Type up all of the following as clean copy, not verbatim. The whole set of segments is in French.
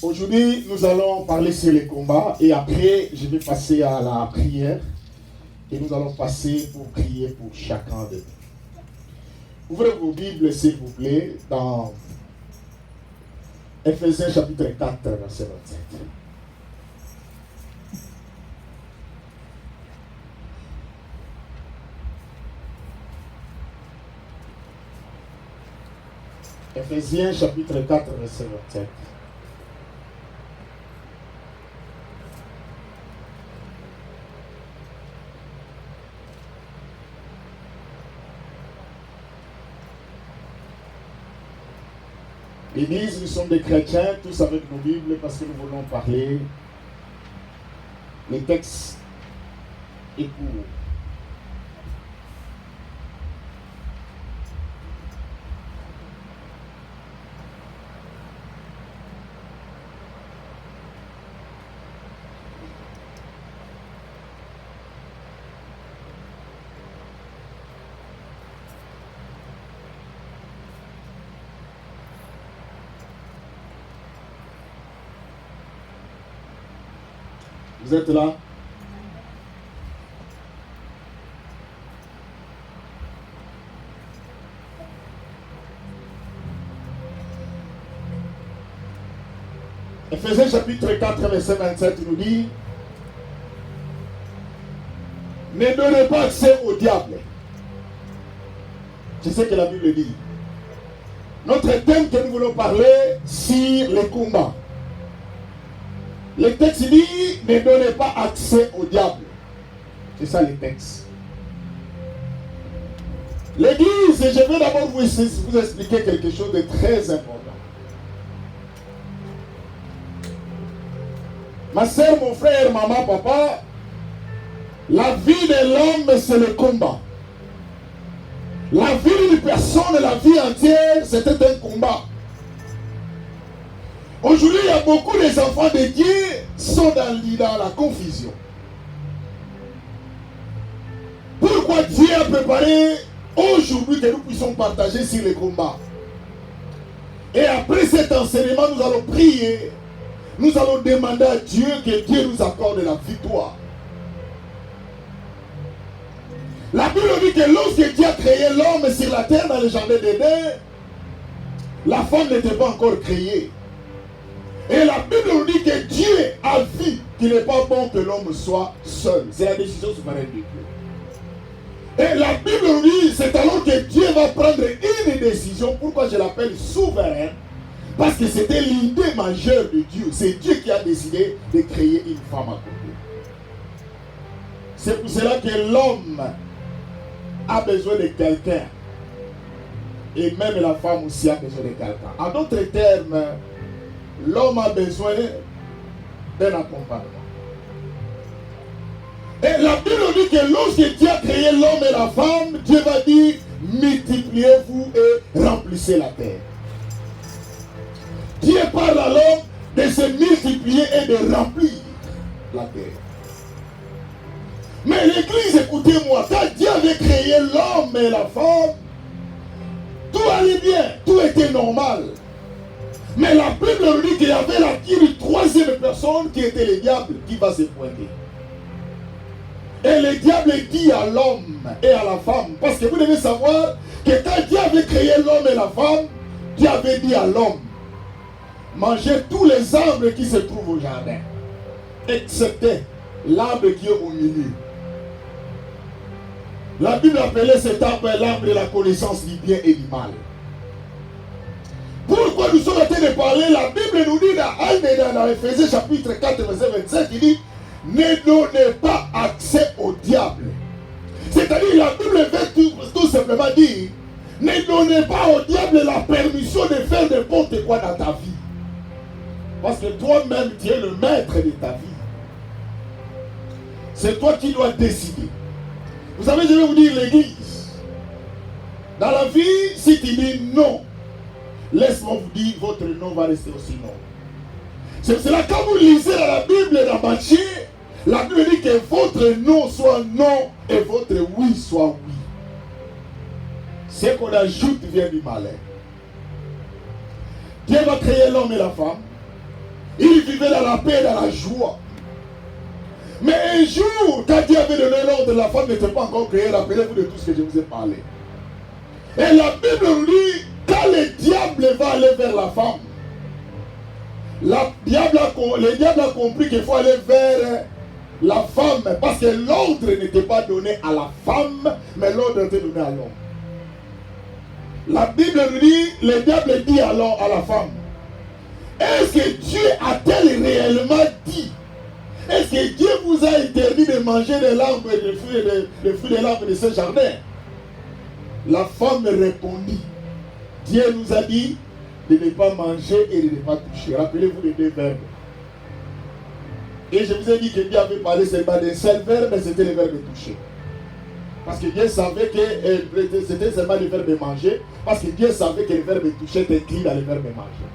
Aujourd'hui, nous allons parler sur les combats et après, je vais passer à la prière et nous allons passer pour prier pour chacun de nous. Ouvrez vos Bibles, s'il vous plaît, dans Ephésiens chapitre 4, verset 27. Ephésiens chapitre 4, verset 27. L'Église, nous sommes des chrétiens, tous avec nos Bibles, parce que nous voulons parler. Les textes est court. Vous êtes là? Ephésiens chapitre 4, verset 27 nous dit: Ne donnez pas accès au diable. C'est ce que la Bible dit. Notre thème que nous voulons parler, c'est le combat. Le texte dit, ne donnez pas accès au diable. C'est ça le texte. L'église, je vais d'abord vous expliquer quelque chose de très important. Ma soeur, mon frère, maman, papa, la vie de l'homme, c'est le combat. La vie d'une personne, la vie entière, c'était un combat. Aujourd'hui, il y a beaucoup d'enfants de Dieu qui sont dans la confusion. Pourquoi Dieu a préparé aujourd'hui que nous puissions partager sur le combat? Et après cet enseignement, nous allons prier. Nous allons demander à Dieu que Dieu nous accorde la victoire. La Bible dit que lorsque Dieu a créé l'homme sur la terre dans le jardin d'Éden, la femme n'était pas encore créée. Et la Bible nous dit que Dieu a vu qu'il n'est pas bon que l'homme soit seul. C'est la décision souveraine de Dieu. Et la Bible nous dit, c'est alors que Dieu va prendre une décision. Pourquoi je l'appelle souveraine? Parce que c'était l'idée majeure de Dieu. C'est Dieu qui a décidé de créer une femme à côté. C'est pour cela que l'homme a besoin de quelqu'un. Et même la femme aussi a besoin de quelqu'un. En d'autres termes, l'homme a besoin d'un accompagnement. Et la Bible dit que lorsque Dieu a créé l'homme et la femme, Dieu va dire, multipliez-vous et remplissez la terre. Dieu parle à l'homme de se multiplier et de remplir la terre. Mais l'église, écoutez-moi, quand Dieu avait créé l'homme et la femme, tout allait bien, tout était normal. Mais la Bible nous dit qu'il y avait une troisième personne qui était le diable qui va se pointer. Et le diable dit à l'homme et à la femme, parce que vous devez savoir que quand Dieu avait créé l'homme et la femme, Dieu avait dit à l'homme, mangez tous les arbres qui se trouvent au jardin, excepté l'arbre qui est au milieu. La Bible appelait cet arbre l'arbre de la connaissance du bien et du mal. Pourquoi nous sommes en train de parler? La Bible nous dit dans Éphésiens chapitre 4, verset 27, il dit, ne donnez pas accès au diable. C'est-à-dire, la Bible veut tout simplement dire, ne donnez pas au diable la permission de faire n'importe quoi dans ta vie. Parce que toi-même, tu es le maître de ta vie. C'est toi qui dois décider. Vous savez, je vais vous dire l'église. Dans la vie, si tu dis non, laisse-moi vous dire, votre non va rester aussi non. C'est cela, quand vous lisez dans la Bible, dans Matthieu, la Bible dit que votre non soit non et votre oui soit oui. Ce qu'on ajoute vient du malin. Dieu va créer l'homme et la femme. Ils vivaient dans la paix et dans la joie. Mais un jour, quand Dieu avait donné l'ordre, la femme n'était pas encore créée. Rappelez-vous de tout ce que je vous ai parlé. Et la Bible nous dit, quand le diable va aller vers la femme, le diable a compris qu'il faut aller vers la femme, parce que l'ordre n'était pas donné à la femme, mais l'ordre était donné à l'homme. La Bible nous dit, le diable dit alors à la femme, est-ce que Dieu a-t-il réellement dit? Est-ce que Dieu vous a interdit de manger de l'arbre et des fruits de l'arbre de ce jardin? La femme répondit, Dieu nous a dit de ne pas manger et de ne pas toucher. Rappelez-vous les deux verbes. Et je vous ai dit que Dieu avait parlé seulement d'un seul verbe, mais c'était le verbe toucher. Parce que Dieu savait que c'était seulement le verbe manger, parce que Dieu savait que le verbe toucher était inclus dans le verbe manger.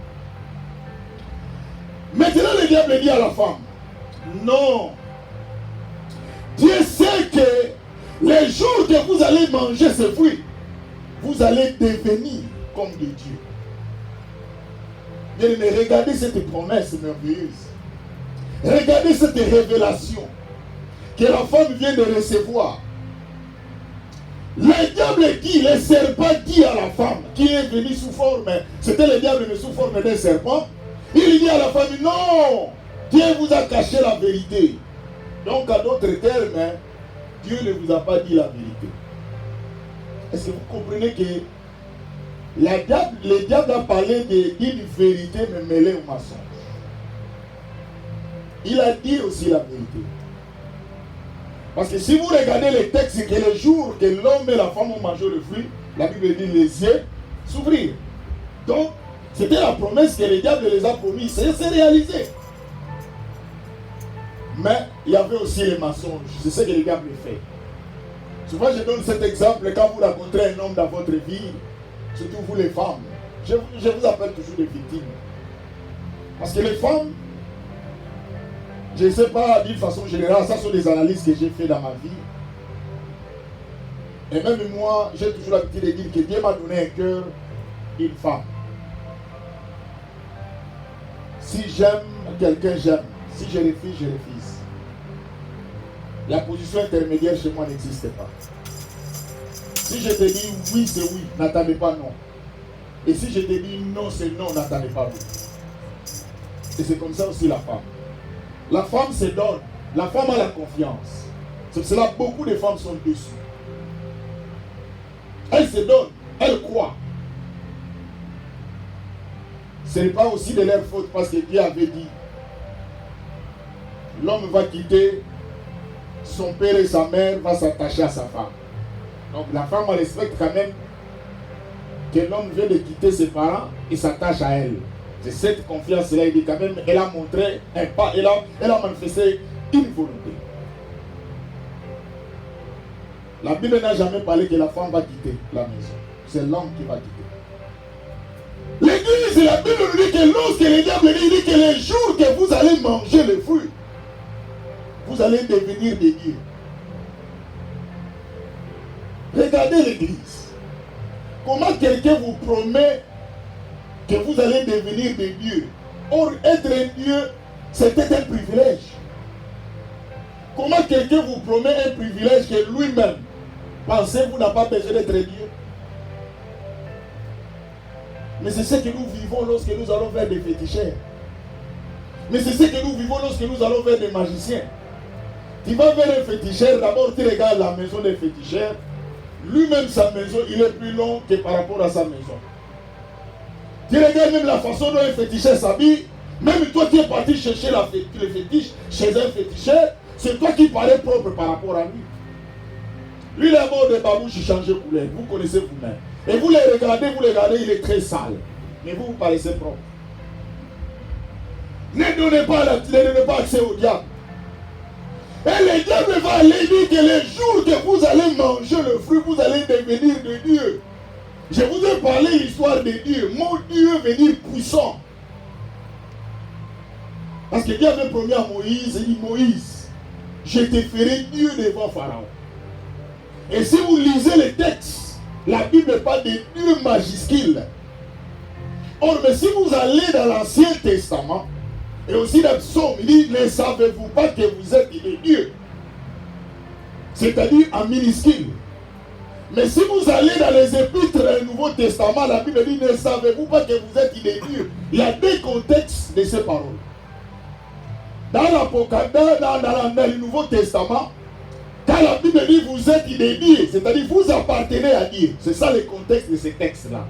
Maintenant, le diable dit à la femme, non. Dieu sait que les jours que vous allez manger ce fruit, vous allez devenir comme des dieux. Bien-aimés, regardez cette promesse merveilleuse. Regardez cette révélation que la femme vient de recevoir. Le diable dit, le serpent dit à la femme, qui est venue sous forme, c'était le diable mais sous forme d'un serpent, il dit à la femme, non, Dieu vous a caché la vérité. Donc, à d'autres termes, Dieu ne vous a pas dit la vérité. Est-ce que vous comprenez que le diable a parlé d'une vérité mais mêlée au mensonge? Il a dit aussi la vérité. Parce que si vous regardez les textes, que le jour que l'homme et la femme ont mangé le fruit, la Bible dit les yeux s'ouvrir. Donc, c'était la promesse que le diable les a promis. C'est réalisé. Mais il y avait aussi les mensonges. C'est ce que le diable fait. Souvent, je donne cet exemple quand vous rencontrez un homme dans votre vie, surtout vous les femmes. Je vous appelle toujours des victimes. Parce que les femmes, je ne sais pas d'une façon générale, ça sont des analyses que j'ai fait dans ma vie. Et même moi, j'ai toujours l'habitude de dire que Dieu m'a donné un cœur d'une femme. Si j'aime quelqu'un, j'aime. Si je refuse, je refuse. La position intermédiaire chez moi n'existe pas. Si je te dis oui, c'est oui, n'attendez pas non. Et si je te dis non, c'est non, n'attendez pas oui. Et c'est comme ça aussi la femme. La femme se donne. La femme a la confiance. C'est pour cela que beaucoup de femmes sont dessus. Elles se donnent. Elles croient. Ce n'est pas aussi de leur faute parce que Dieu avait dit l'homme va quitter son père et sa mère, va s'attacher à sa femme. Donc la femme respecte quand même que l'homme vient de quitter ses parents et s'attache à elle. C'est cette confiance-là, il dit quand même, elle a montré un pas, elle a manifesté une volonté. La Bible n'a jamais parlé que la femme va quitter la maison. C'est l'homme qui va quitter. L'Église, la Bible nous dit que lorsque le diable dit, il dit que les jours que vous allez manger le fruit, vous allez devenir des dieux. Regardez l'Église. Comment quelqu'un vous promet que vous allez devenir des dieux? Or, être un dieu, c'était un privilège. Comment quelqu'un vous promet un privilège que lui-même, pensez-vous, n'a pas besoin d'être dieu? Mais c'est ce que nous vivons lorsque nous allons vers des féticheurs. Mais c'est ce que nous vivons lorsque nous allons vers des magiciens. Tu vas vers un féticheur, d'abord tu regardes la maison des féticheurs. Lui-même, sa maison, il est plus long que par rapport à sa maison. Tu regardes même la façon dont un féticheur s'habille. Même toi qui es parti chercher le fétiche chez un féticheur, c'est toi qui parais propre par rapport à lui. Lui, la mort de babouche, il change de couleur. Vous connaissez vous-même. Et vous les regardez, il est très sale. Mais vous paraissez propre. Ne donnez pas accès au diable. Et le diable va aller dire que les jours que vous allez manger le fruit, vous allez devenir de Dieu. Je vous ai parlé l'histoire de Dieu. Mon Dieu venir puissant. Parce que Dieu avait promis à Moïse, il dit Moïse, je te ferai Dieu devant Pharaon. Et si vous lisez les textes, la Bible parle de Dieu majuscule. Or, mais si vous allez dans l'Ancien Testament, et aussi dans le psaume, il dit, ne savez-vous pas que vous êtes des dieux? C'est-à-dire en minuscule. Mais si vous allez dans les épîtres du Nouveau Testament, la Bible dit, ne savez-vous pas que vous êtes des dieux? Il y a deux contextes de ces paroles. Dans l'Apocalypse, dans le Nouveau Testament, quand la Bible dit, vous êtes des dieux, c'est-à-dire vous appartenez à Dieu. C'est ça le contexte de ces textes-là.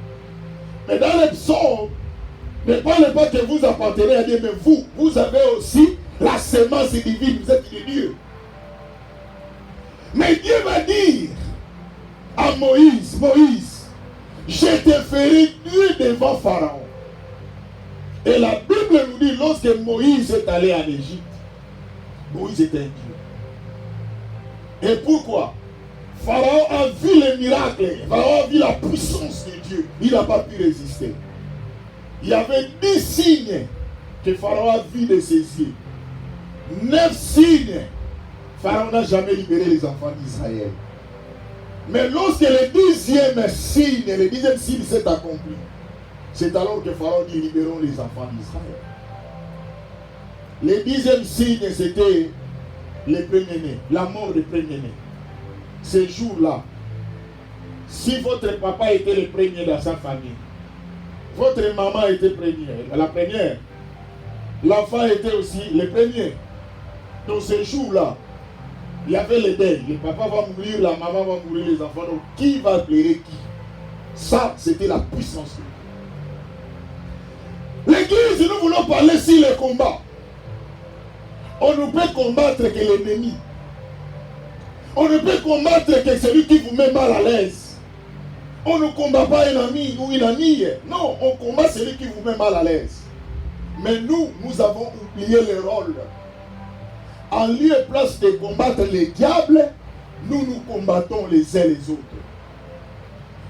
Mais dans les psaumes, ne parlez pas que vous appartenez à Dieu, mais vous avez aussi la sémence divine, vous êtes des dieux. Mais Dieu va dire à Moïse, Moïse, je te ferai Dieu devant Pharaon. Et la Bible nous dit, lorsque Moïse est allé en Égypte, Moïse était un Dieu. Et pourquoi? Pharaon a vu les miracles, Pharaon a vu la puissance de Dieu, il n'a pas pu résister. Il y avait 10 signes que Pharaon a vu de ses yeux. 9 signes. Pharaon n'a jamais libéré les enfants d'Israël. Mais lorsque le 10e signe s'est accompli, c'est alors que Pharaon dit libérons les enfants d'Israël. Le 10e signe, c'était les premiers-nés, la mort des premiers-nés. Ce jour-là, si votre papa était le premier dans sa famille, votre maman était la première. L'enfant était aussi le premier. Donc ce jour-là, Il y avait les deuils. Le papa va mourir, la maman va mourir, les enfants. Donc, qui va pleurer qui? Ça, c'était la puissance. L'église, nous voulons parler sur les combats. On ne peut combattre que l'ennemi. On ne peut combattre que celui qui vous met mal à l'aise. On ne combat pas un ami ou une amie. Non, on combat celui qui vous met mal à l'aise. Mais nous avons oublié le rôle. En lieu et place de combattre les diables, nous combattons les uns les autres.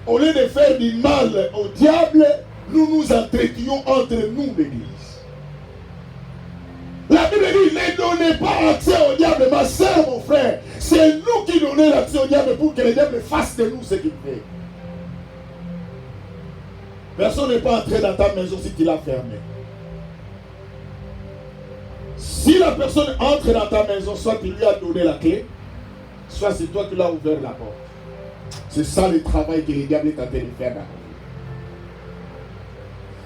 Au lieu de faire du mal au diable, nous entretenons entre nous l'église. La Bible dit, ne donnez pas accès au diable, ma soeur, mon frère. C'est nous qui donnons l'accès au diable pour que le diable fasse de nous ce qu'il fait. Personne n'est pas entré dans ta maison si tu l'as fermée. Si la personne entre dans ta maison, soit tu lui as donné la clé, soit c'est toi qui l'as ouvert la porte. C'est ça le travail que le diable est en train de faire.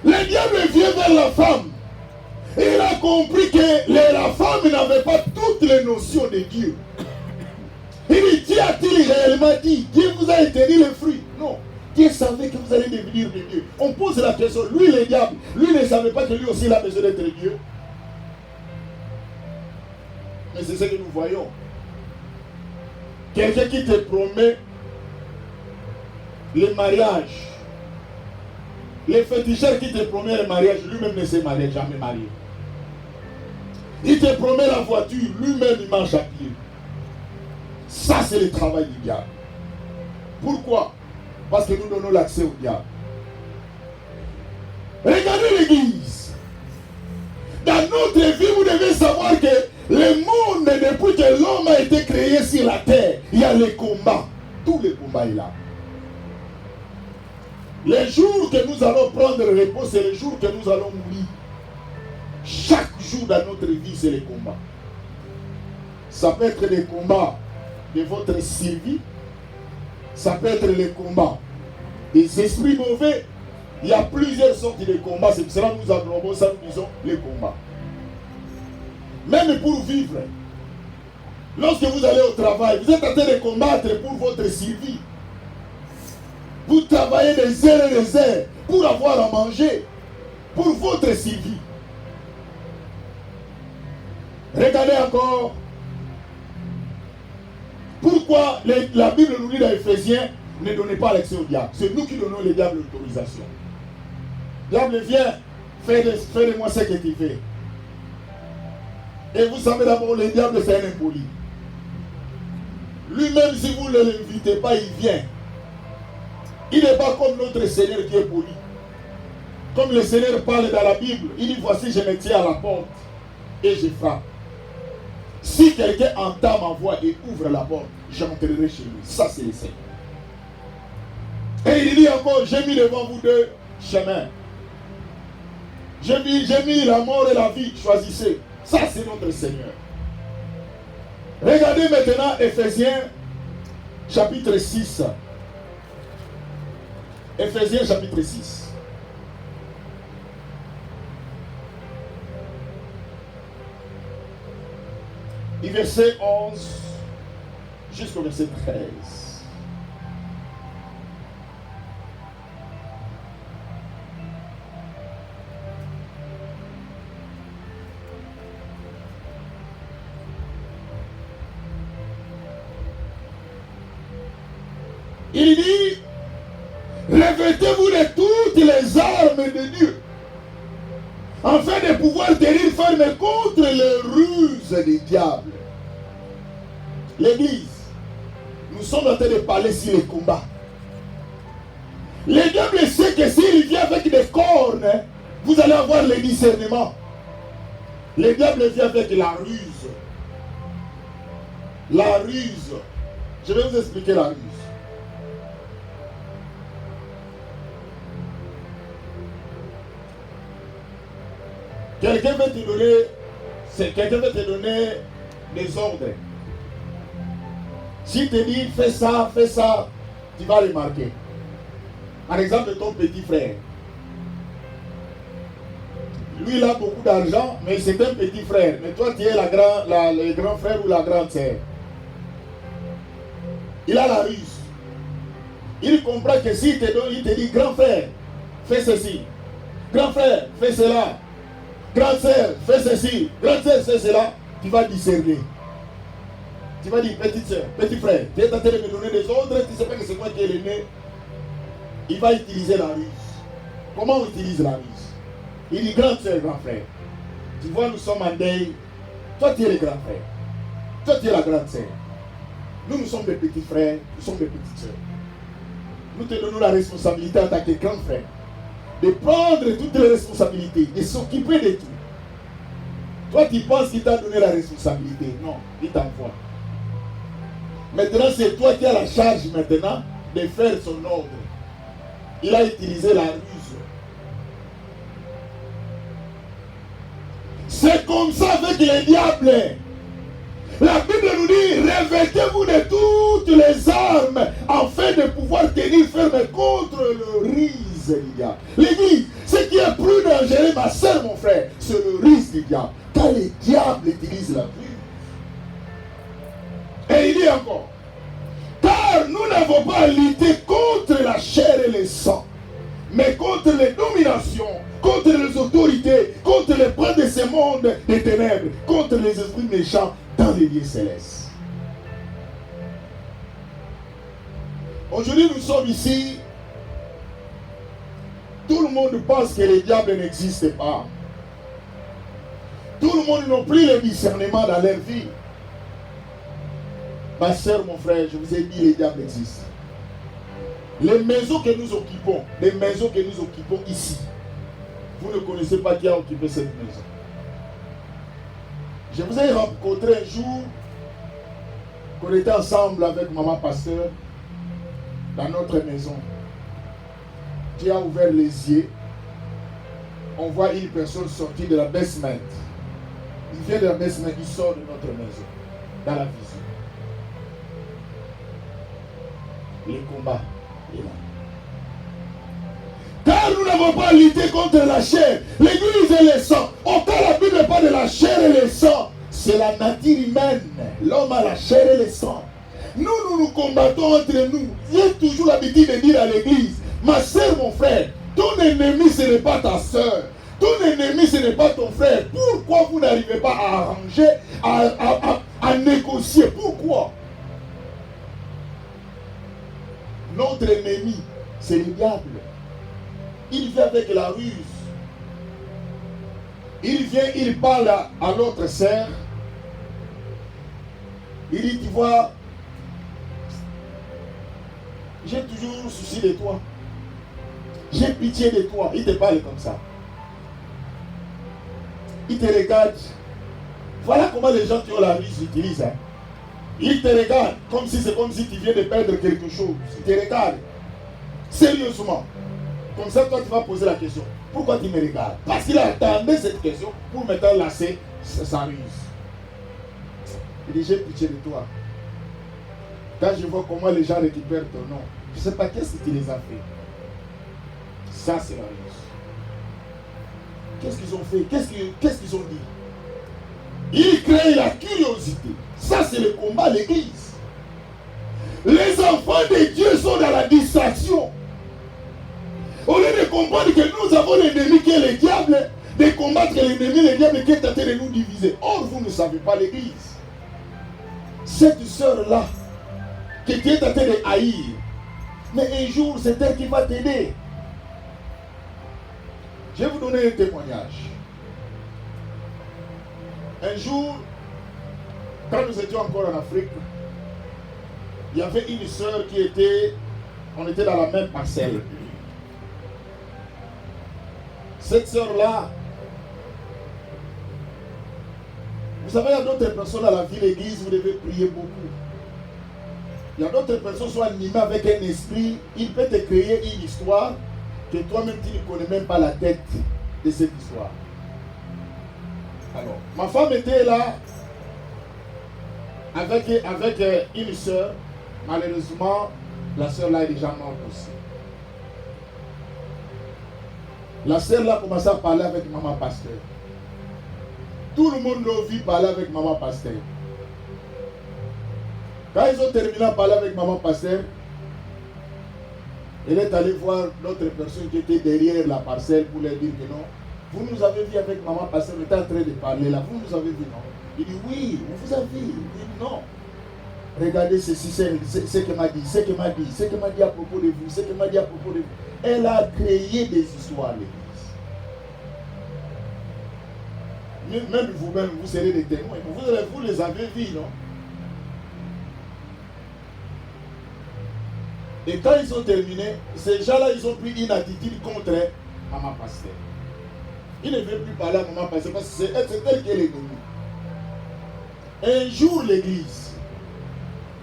Le diable vient vers la femme. Et il a compris que la femme n'avait pas toutes les notions de Dieu. Il dit, Dieu a-t-il réellement dit? Dieu vous a interdit le fruit? Non. Dieu savait que vous allez devenir de Dieu. On pose la question, lui le diable, lui ne savait pas que lui aussi il a besoin d'être Dieu. Mais c'est ce que nous voyons. Quelqu'un qui te promet le mariage. Le féticheur qui te promet le mariage, lui-même ne s'est jamais marié. Il te promet la voiture, lui-même il marche à pied. Ça c'est le travail du diable. Pourquoi? Parce que nous donnons l'accès au diable. Regardez l'église. Dans notre vie, vous devez savoir que le monde, depuis que l'homme a été créé sur la terre, il y a les combats. Tous les combats sont là. Les jours que nous allons prendre le repos, c'est les jours que nous allons mourir. Chaque jour dans notre vie, c'est les combats. Ça peut être les combats de votre survie. Ça peut être les combats des esprits mauvais. Il y a plusieurs sortes de combats. C'est pour cela que nous englobons ça, nous disons les combats. Même pour vivre. Lorsque vous allez au travail, vous êtes en train de combattre pour votre survie. Vous travaillez des heures et des heures pour avoir à manger, pour votre survie. Regardez encore. Pourquoi la Bible nous dit dans Éphésiens, ne donnez pas l'accès au diable. C'est nous qui donnons le diable l'autorisation. Le diable vient, fais de moi ce que tu fais. Et vous savez d'abord, le diable c'est un impoli. Lui-même, si vous ne l'invitez pas, il vient. Il n'est pas comme notre Seigneur qui est poli. Comme le Seigneur parle dans la Bible, il dit, voici je me tiens à la porte et je frappe. Si quelqu'un entend ma voix et ouvre la porte, j'entrerai chez lui. Ça c'est le Seigneur. Et il dit encore, j'ai mis devant vous deux chemins. J'ai mis la mort et la vie, choisissez. Ça c'est notre Seigneur. Regardez maintenant Éphésiens chapitre 6. Éphésiens chapitre 6. Du verset 11 jusqu'au verset 13. Il dit, revêtez-vous de toutes les armes de Dieu, afin de pouvoir tenir ferme contre les ruses des diables. L'église, nous sommes en train de parler sur les combats. Le diable sait que s'il vient avec des cornes, vous allez avoir le discernement. Le diable vient avec la ruse. La ruse. Je vais vous expliquer la ruse. Quelqu'un va te donner des ordres. S'il te dit fais ça, tu vas remarquer. Par exemple, ton petit frère. Lui, il a beaucoup d'argent, mais c'est un petit frère. Mais toi, tu es le grand frère ou la grande sœur. Il a la ruse. Il comprend que s'il te donne, il te dit, grand frère, fais ceci. Grand frère, fais cela. Grande sœur, fais ceci. Grande sœur, fais cela. Tu vas discerner. Tu vas dire, petite sœur, petit frère, tu es en train de me donner des ordres, tu ne sais pas que c'est moi qui ai l'aîné. Il va utiliser la ruse. Comment on utilise la ruse? Il dit, grande sœur, grand frère. Tu vois, nous sommes en deuil. Toi, tu es le grand frère. Toi, tu es la grande sœur. Nous sommes des petits frères, nous sommes des petites sœurs. Nous te donnons la responsabilité en tant que grand frère de prendre toutes les responsabilités, de s'occuper de tout. Toi, tu penses qu'il t'a donné la responsabilité. Non, il t'envoie. Maintenant, c'est toi qui as la charge maintenant de faire son ordre. Il a utilisé la ruse. C'est comme ça avec les diables. La Bible nous dit, revêtez-vous de toutes les armes afin de pouvoir tenir ferme contre le ruse du diable. L'église, ce qui est plus dangereux, ma soeur, mon frère, c'est le ruse du diable. Car les diables utilisent la ruse. Et il dit encore, car nous n'avons pas à lutter contre la chair et le sang, mais contre les dominations, contre les autorités, contre les princes de ce monde des ténèbres, contre les esprits méchants dans les lieux célestes. Aujourd'hui, nous sommes ici. Tout le monde pense que les diables n'existent pas. Tout le monde n'a plus le discernement dans leur vie. Ma soeur, mon frère, je vous ai dit, les diables existent. Les maisons que nous occupons, ici, vous ne connaissez pas qui a occupé cette maison. Je vous ai rencontré un jour qu'on était ensemble avec maman pasteur dans notre maison. Dieu a ouvert les yeux. On voit une personne sortir de la basement. Il vient de la basement, il sort de notre maison, dans la vision. Le combat est là. Car nous n'avons pas lutté contre la chair, l'église et le sang. Autant la Bible parle de la chair et le sang. C'est la nature humaine. L'homme a la chair et le sang. Nous combattons entre nous. J'ai toujours l'habitude de dire à l'église, ma soeur, mon frère, ton ennemi ce n'est pas ta soeur. Ton ennemi ce n'est pas ton frère. Pourquoi vous n'arrivez pas à arranger, à négocier? Pourquoi? Notre ennemi, c'est le diable. Il vient avec la ruse. Il vient, il parle à l'autre sœur. Il dit, tu vois, j'ai toujours souci de toi. J'ai pitié de toi. Il te parle comme ça. Il te regarde. Voilà comment les gens qui ont la ruse utilisent. Hein. Il te regarde comme si c'est comme si tu viens de perdre quelque chose. Il te regarde. Sérieusement. Comme ça, toi, tu vas poser la question. Pourquoi tu me regardes? Parce qu'il attendait cette question pour maintenant lasser sa ruse. Il dit, j'ai pitié de toi. Quand je vois comment les gens récupèrent ton nom, je ne sais pas qu'est-ce que tu les as fait. Ça, c'est la ruse. Qu'est-ce qu'ils ont fait? Qu'est-ce qu'ils ont dit? Ils créent la curiosité. Ça, c'est le combat à l'église. Les enfants de Dieu sont dans la distraction. Au lieu de comprendre que nous avons l'ennemi qui est le diable, de combattre l'ennemi, le diable qui est en train de nous diviser. Or, vous ne savez pas l'église. Cette sœur-là, que tu es en train de haïr, mais un jour, c'est elle qui va t'aider. Je vais vous donner un témoignage. Un jour, quand nous étions encore en Afrique, il y avait une sœur qui était, on était dans la même parcelle. Cette sœur-là, vous savez, il y a d'autres personnes à la vie, l'église, vous devez prier beaucoup. Il y a d'autres personnes qui sont animées avec un esprit, il peut te créer une histoire que toi-même tu ne connais même pas la tête de cette histoire. Alors, ma femme était là avec une sœur. Malheureusement, la sœur là est déjà morte aussi. La sœur là a commencé à parler avec maman pasteur. Tout le monde l'a vu parler avec maman pasteur. Quand ils ont terminé à parler avec maman pasteur, elle est allée voir d'autres personnes qui étaient derrière la parcelle pour leur dire que non. Vous nous avez vu avec maman pasteur, on était en train de parler là. Vous nous avez vu, non? Il dit oui, on vous a vu. Il dit non. Regardez ceci, ce qu'elle m'a dit, ce qu'elle m'a dit, ce qu'elle m'a dit à propos de vous, ce qu'elle m'a dit à propos de vous. Elle a créé des histoires, l'église. Même vous-même, vous serez des témoins. Vous les avez vus, non? Et quand ils ont terminé, ces gens-là, ils ont pris une attitude contre maman pasteur. Ils ne veulent plus parler à maman pasteur parce que c'est elle qui est l'ennemi. Un jour, l'église,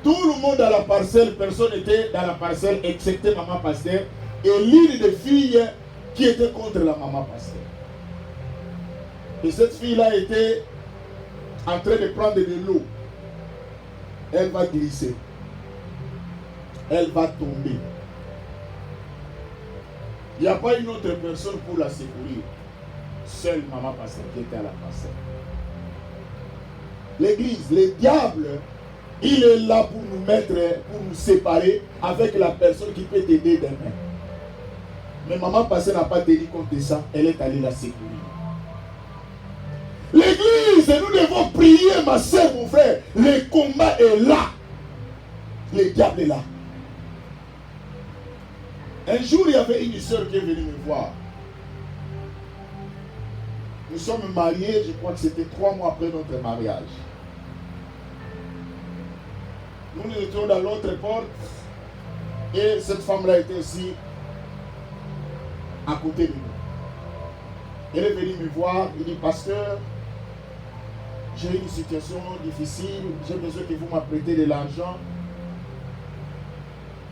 tout le monde dans la parcelle, personne n'était dans la parcelle excepté maman pasteur et l'une des filles qui était contre la maman pasteur. Et cette fille-là était en train de prendre de l'eau. Elle va glisser. Elle va tomber. Il n'y a pas une autre personne pour la secourir. Seule maman pasteur qui était à la parcelle. L'église, le diable, il est là pour nous mettre, pour nous séparer avec la personne qui peut t'aider demain. Mais maman pasteur n'a pas tenu compte de ça. Elle est allée la secourir. L'église, nous devons prier, ma soeur, mon frère. Le combat est là. Le diable est là. Un jour, il y avait une soeur qui est venue me voir. Nous sommes mariés, je crois que c'était 3 mois après notre mariage. Nous étions dans l'autre porte et cette femme-là était aussi à côté de nous. Elle est venue me voir, elle dit, pasteur, j'ai une situation difficile, j'ai besoin que vous m'apprêtez de l'argent.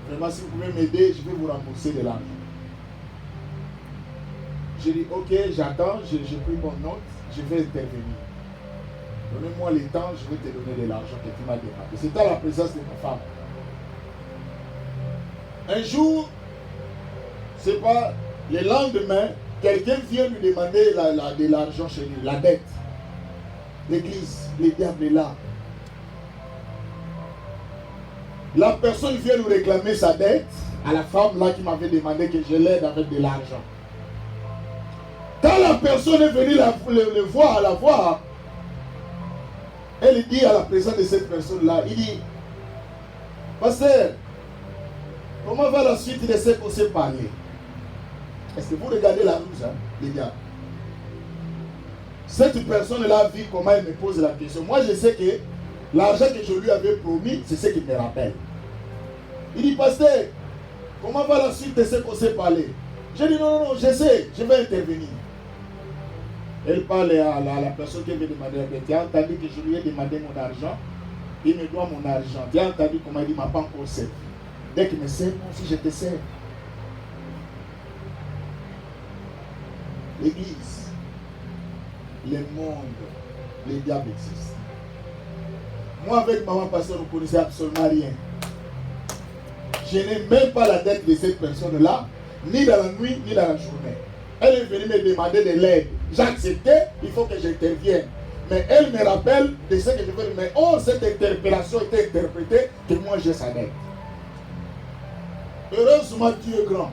Vraiment, si vous pouvez m'aider, je vais vous rembourser de l'argent. J'ai dit, ok, j'attends, j'ai pris mon note, je vais intervenir. Donnez-moi le temps, je vais te donner de l'argent que tu m'as demandé. C'était à la présence de ma femme. Un jour, c'est pas le lendemain, quelqu'un vient lui demander de l'argent chez lui, la dette. L'église, le diable est là. La personne vient nous réclamer sa dette à la femme là qui m'avait demandé que je l'aide avec de l'argent. Quand la personne est venue le voir, elle dit à la présence de cette personne-là, il dit, pasteur, comment va la suite de ce qu'on s'est parlé? Est-ce que vous regardez la ruse, hein, les gars? Cette personne-là a vu comment elle me pose la question. Moi, je sais que l'argent que je lui avais promis, c'est ce qu'il me rappelle. Il dit, pasteur, comment va la suite de ce qu'on s'est parlé? J'ai dit, non, je sais, je vais intervenir. Elle parle à la personne qui veut demander, tu as entendu que je lui ai demandé mon argent, il me doit mon argent. Tu as entendu comment il dit, m'a pas encore servi. Dès qu'il me sert, moi aussi je te sers. L'église, le monde, les diables existent. Moi avec maman pasteur, ne connaissais absolument rien. Je n'ai même pas la dette de cette personne-là, ni dans la nuit, ni dans la journée. Elle est venue me demander de l'aide. J'acceptais, il faut que j'intervienne. Mais elle me rappelle de ce que je veux dire. Mais cette interpellation était interprétée que moi j'ai sa dette. Heureusement, Dieu est grand.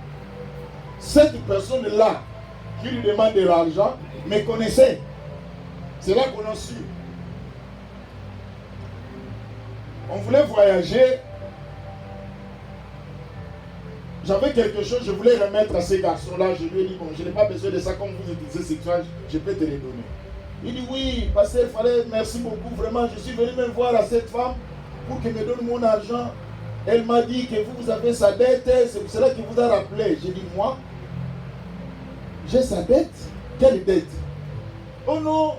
Cette personne-là qui lui demande de l'argent me connaissait. C'est là qu'on a su. On voulait voyager. J'avais quelque chose, je voulais remettre à ces garçons-là. Je lui ai dit, bon, je n'ai pas besoin de ça, comme vous utilisez ces choses, je peux te les donner. Il dit, oui, pasteur, merci beaucoup, vraiment, je suis venu me voir à cette femme pour qu'elle me donne mon argent. Elle m'a dit que vous avez sa dette, c'est pour cela qu'il vous a rappelé. J'ai dit, moi, j'ai sa dette? Quelle dette? Oh non,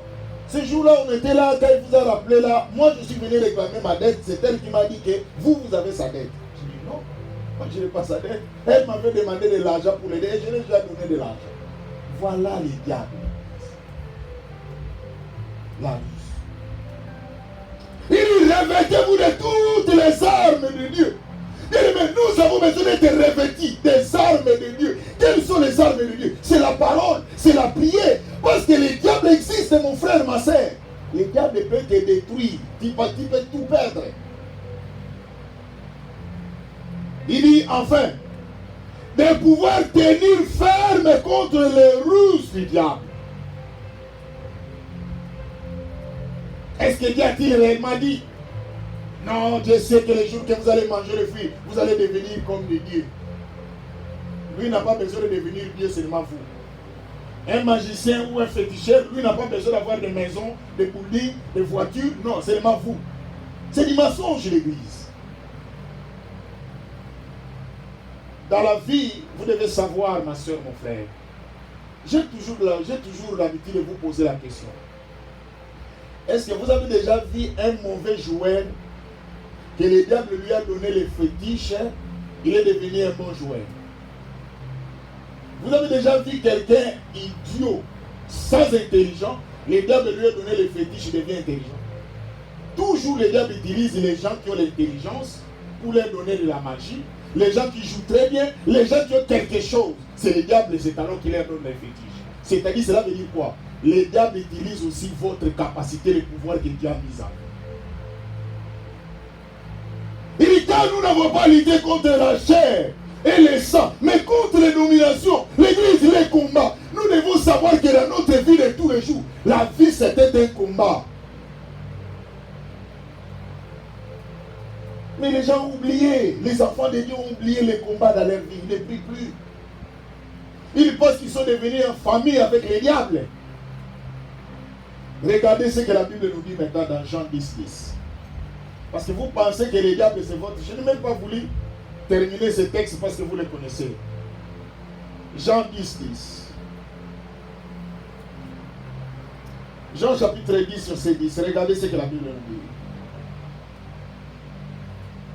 ce jour-là, on était là, quand il vous a rappelé là, moi je suis venu réclamer ma dette, c'est elle qui m'a dit que vous avez sa dette. J'ai dit, non. Moi, je n'ai pas sa dette. Elle m'avait demandé de l'argent pour l'aider et je lui ai déjà donné de l'argent. Voilà les diables. La ruse. Il dit, revêtez-vous de toutes les armes de Dieu. Il dit, mais nous avons besoin d'être revêtis des armes de Dieu. Quelles sont les armes de Dieu? C'est la parole, c'est la prière. Parce que les diables existent, mon frère, ma soeur. Les diables peuvent te détruire. Tu peux tout perdre. Il dit enfin, de pouvoir tenir ferme contre les ruses du diable. Est-ce que Dieu a-t-il réellement dit? Non, Dieu sait que les jours que vous allez manger le fruit, vous allez devenir comme des dieux. Lui n'a pas besoin de devenir Dieu, seulement vous. Un magicien ou un féticheur, lui n'a pas besoin d'avoir des maisons, des buildings, des voitures. Non, seulement vous. C'est du mensonge, l'Église. Dans la vie, vous devez savoir, ma soeur, mon frère. J'ai toujours l'habitude de vous poser la question. Est-ce que vous avez déjà vu un mauvais joueur que le diable lui a donné les fétiches, il est devenu un bon joueur? Vous avez déjà vu quelqu'un idiot, sans intelligence, le diable lui a donné les fétiches, il devient intelligent. Toujours le diable utilise les gens qui ont l'intelligence pour leur donner de la magie. Les gens qui jouent très bien, les gens qui ont quelque chose, c'est le diable, c'est alors qui leur donne les fétiches. C'est-à-dire, cela veut dire quoi? Le diable utilise aussi votre capacité, le pouvoir que Dieu a mis en vous. Il dit, car nous n'avons pas lutté contre la chair et le sang, mais contre les dominations, l'Église, les combats. Nous devons savoir que dans notre vie de tous les jours, la vie c'était un combat. Mais les gens ont oublié, les enfants de Dieu ont oublié les combats dans leur vie, ils ne prient plus. Ils pensent qu'ils sont devenus en famille avec les diables. Regardez ce que la Bible nous dit maintenant dans Jean 10, 10. Parce que vous pensez que les diables c'est votre... Je n'ai même pas voulu terminer ce texte parce que vous le connaissez. Jean 10, 10. Jean chapitre 10, verset 10. Regardez ce que la Bible nous dit.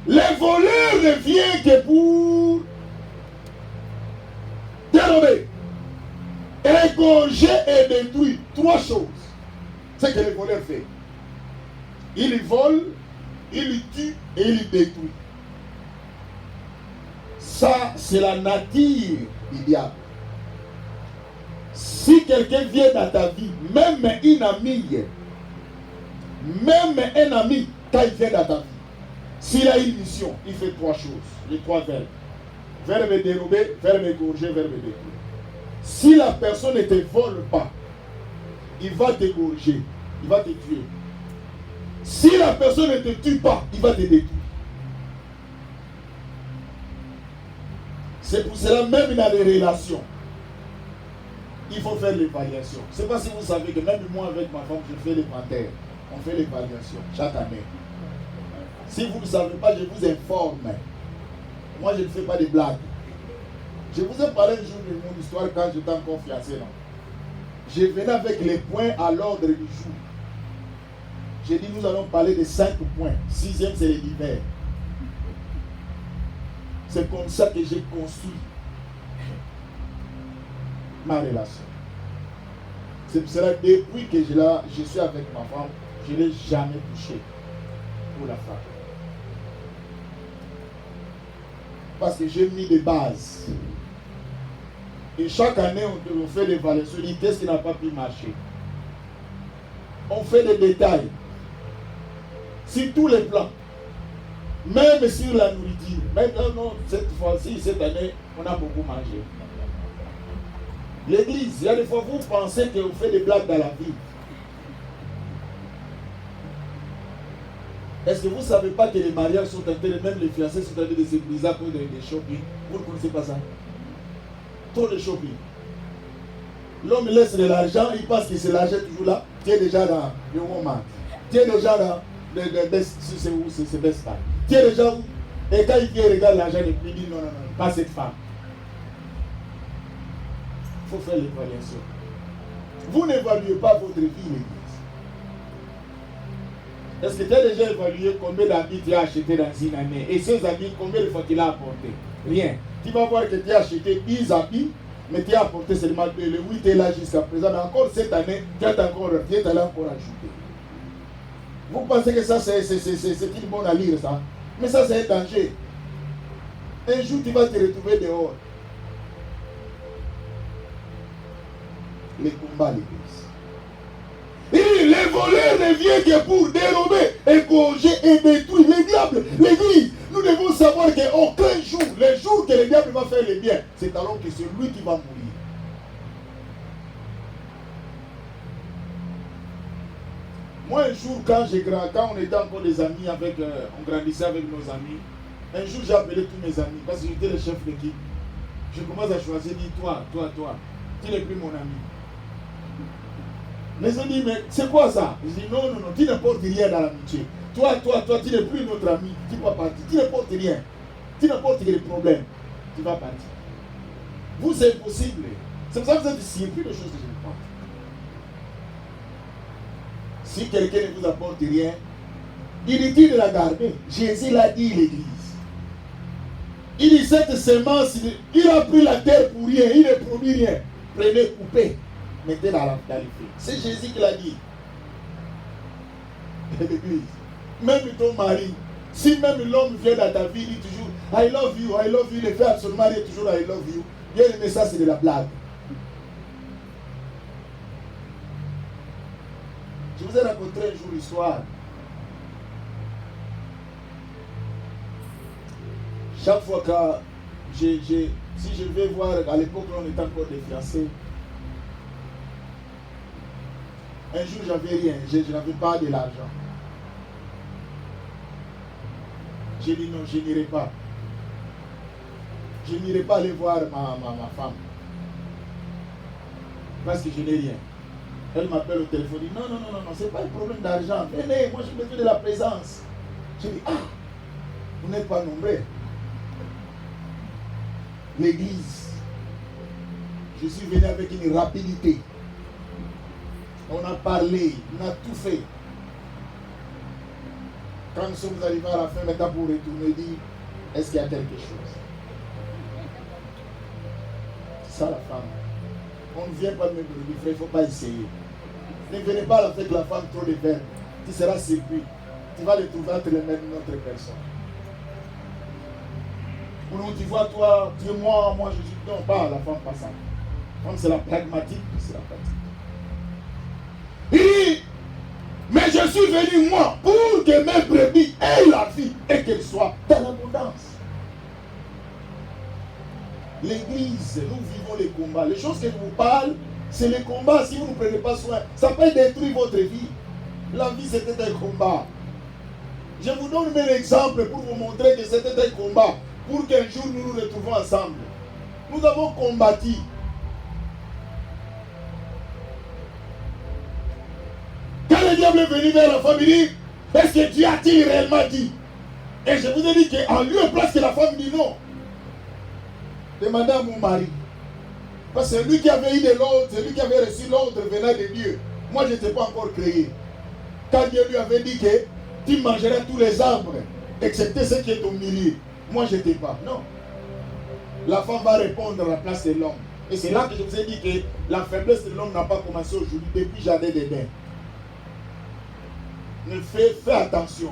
Les voleurs ne viennent que pour dérober, égorger et détruire. Trois choses. C'est ce que les voleurs font. Ils volent, ils tuent et ils détruisent. Ça, c'est la nature du diable. Si quelqu'un vient dans ta vie, même une amie, même un ami, quand il vient dans ta vie, s'il a une mission, il fait trois choses, les trois verbes. Verbe dérober, verbe égorger, verbe détruire. Si la personne ne te vole pas, il va t'égorger, il va te tuer. Si la personne ne te tue pas, il va te détruire. C'est pour cela, même dans les relations, il faut faire l'évaluation. Je ne sais pas si vous savez que même moi avec ma femme, je fais l'inventaire. On fait l'évaluation chaque année. Si vous ne savez pas, je vous informe. Moi, je ne fais pas de blagues. Je vous ai parlé un jour de mon histoire quand j'étais encore fiancé. Non? Je venais avec les points à l'ordre du jour. J'ai dit, nous allons parler de 5 points. 6e, c'est les divers. C'est comme ça que j'ai construit ma relation. C'est pour cela, depuis que je suis avec ma femme, je ne l'ai jamais touché pour la femme. Parce que j'ai mis des bases. Et chaque année, on fait des évaluations. On dit qu'est-ce qui n'a pas pu marcher. On fait des détails. Sur tous les plans. Même sur la nourriture. Maintenant, non, cette fois-ci, cette année, on a beaucoup mangé. L'église, il y a des fois, vous pensez qu'on fait des blagues dans la vie. Est-ce que vous ne savez pas que les mariages sont en train de, même les fiancés sont en train de se briser à cause des shopping? Vous ne connaissez pas ça? Trop de shopping. L'homme laisse de l'argent, il pense que c'est l'argent toujours là. Tu es déjà dans le moment. Tu es déjà dans le best, c'est où? C'est best time. Tu es déjà où? Et quand il vient regarder l'argent, il dit non, pas cette femme. Il faut faire l'évaluation. Vous n'évaluez pas votre vie, l'église. Est-ce que tu as déjà évalué combien d'habits tu as acheté dans une année? Et ces habits, combien de fois tu l'as apporté? Rien. Tu vas voir que tu as acheté 10 habits, mais tu as apporté seulement 2. Le 8 est là jusqu'à présent. Mais encore cette année, tu es allé encore ajouter. Vous pensez que ça, c'est une bonne à lire, ça? Mais ça, c'est un danger. Un jour, tu vas te retrouver dehors. Les combats, l'église. Et les voleurs ne viennent que pour dérober, égorger et détruire. Les diables, l'église, Nous devons savoir qu'aucun jour, le jour que le diable va faire le bien, c'est alors que c'est lui qui va mourir. Moi, un jour, quand on était encore des amis, on grandissait avec nos amis, un jour, j'ai appelé tous mes amis, parce que j'étais le chef d'équipe. Je commence à choisir, dis toi, tu n'es plus mon ami. Mais ils ont dit, mais c'est quoi ça? Je dis, non, tu ne portes rien dans l'amitié. Toi, tu n'es plus notre ami, tu vas partir. Tu ne portes rien. Tu ne portes que des problèmes. Tu vas partir. Vous, c'est impossible. C'est pour ça que vous êtes ici, il n'y a plus de choses que je ne porte. Si quelqu'un ne vous apporte rien, inutile de la garder. Jésus l'a dit, l'église. Il dit, cette semence, il a pris la terre pour rien, il ne produit rien. Prenez, coupez, mettez dans le feu. C'est Jésus qui l'a dit. L'église. Même ton mari, si même l'homme vient dans ta vie, il dit toujours I love you, il fait absolument rien, toujours I love you. Bien aimé, ça c'est de la blague. Je vous ai raconté un jour l'histoire. Chaque fois que si je vais voir, à l'époque on était encore des fiancés, un jour j'avais rien, je n'avais pas de l'argent. J'ai dit non, je n'irai pas. Je n'irai pas aller voir ma femme. Parce que je n'ai rien. Elle m'appelle au téléphone, dit non, c'est pas un problème d'argent. Venez, moi j'ai besoin de la présence. Je dis, vous n'êtes pas nombreux. L'église, je suis venu avec une rapidité. On a parlé, on a tout fait. Quand nous sommes arrivés à la fin, maintenant pour retourner, dit, est-ce qu'il y a quelque chose? C'est ça la femme. On ne vient pas de me dire, il ne faut pas essayer. Ne venez pas avec la femme trop de verbe. Tu seras surpris. Tu vas le trouver entre les mains d'une autre personne. Ou non, tu vois, toi, tu es moi, je dis non, pas la femme, pas ça. Comme c'est la pragmatique, c'est la pratique. Il dit, mais je suis venu, moi, pour que mes brebis aient la vie et qu'elles soient dans l'abondance. L'église, nous vivons les combats. Les choses que je vous parle, c'est les combats. Si vous ne prenez pas soin, ça peut détruire votre vie. La vie, c'était un combat. Je vous donne un exemple pour vous montrer que c'était un combat. Pour qu'un jour nous nous retrouvons ensemble. Nous avons combattu. Quand le diable est venu vers la femme, il dit, est-ce que Dieu a-t-il réellement dit? Et je vous ai dit qu'en lieu et place que la femme dit non. Demandez à mon mari. Parce que c'est lui qui avait eu de l'ordre, c'est lui qui avait reçu l'ordre venant de Dieu. Moi, je n'étais pas encore créé. Quand Dieu lui avait dit que tu mangeras tous les arbres, excepté ceux qui est au milieu. Moi, je n'étais pas. Non. La femme va répondre à la place de l'homme. Et c'est là que je vous ai dit que la faiblesse de l'homme n'a pas commencé aujourd'hui, depuis Jardin d'Éden. Mais fais attention.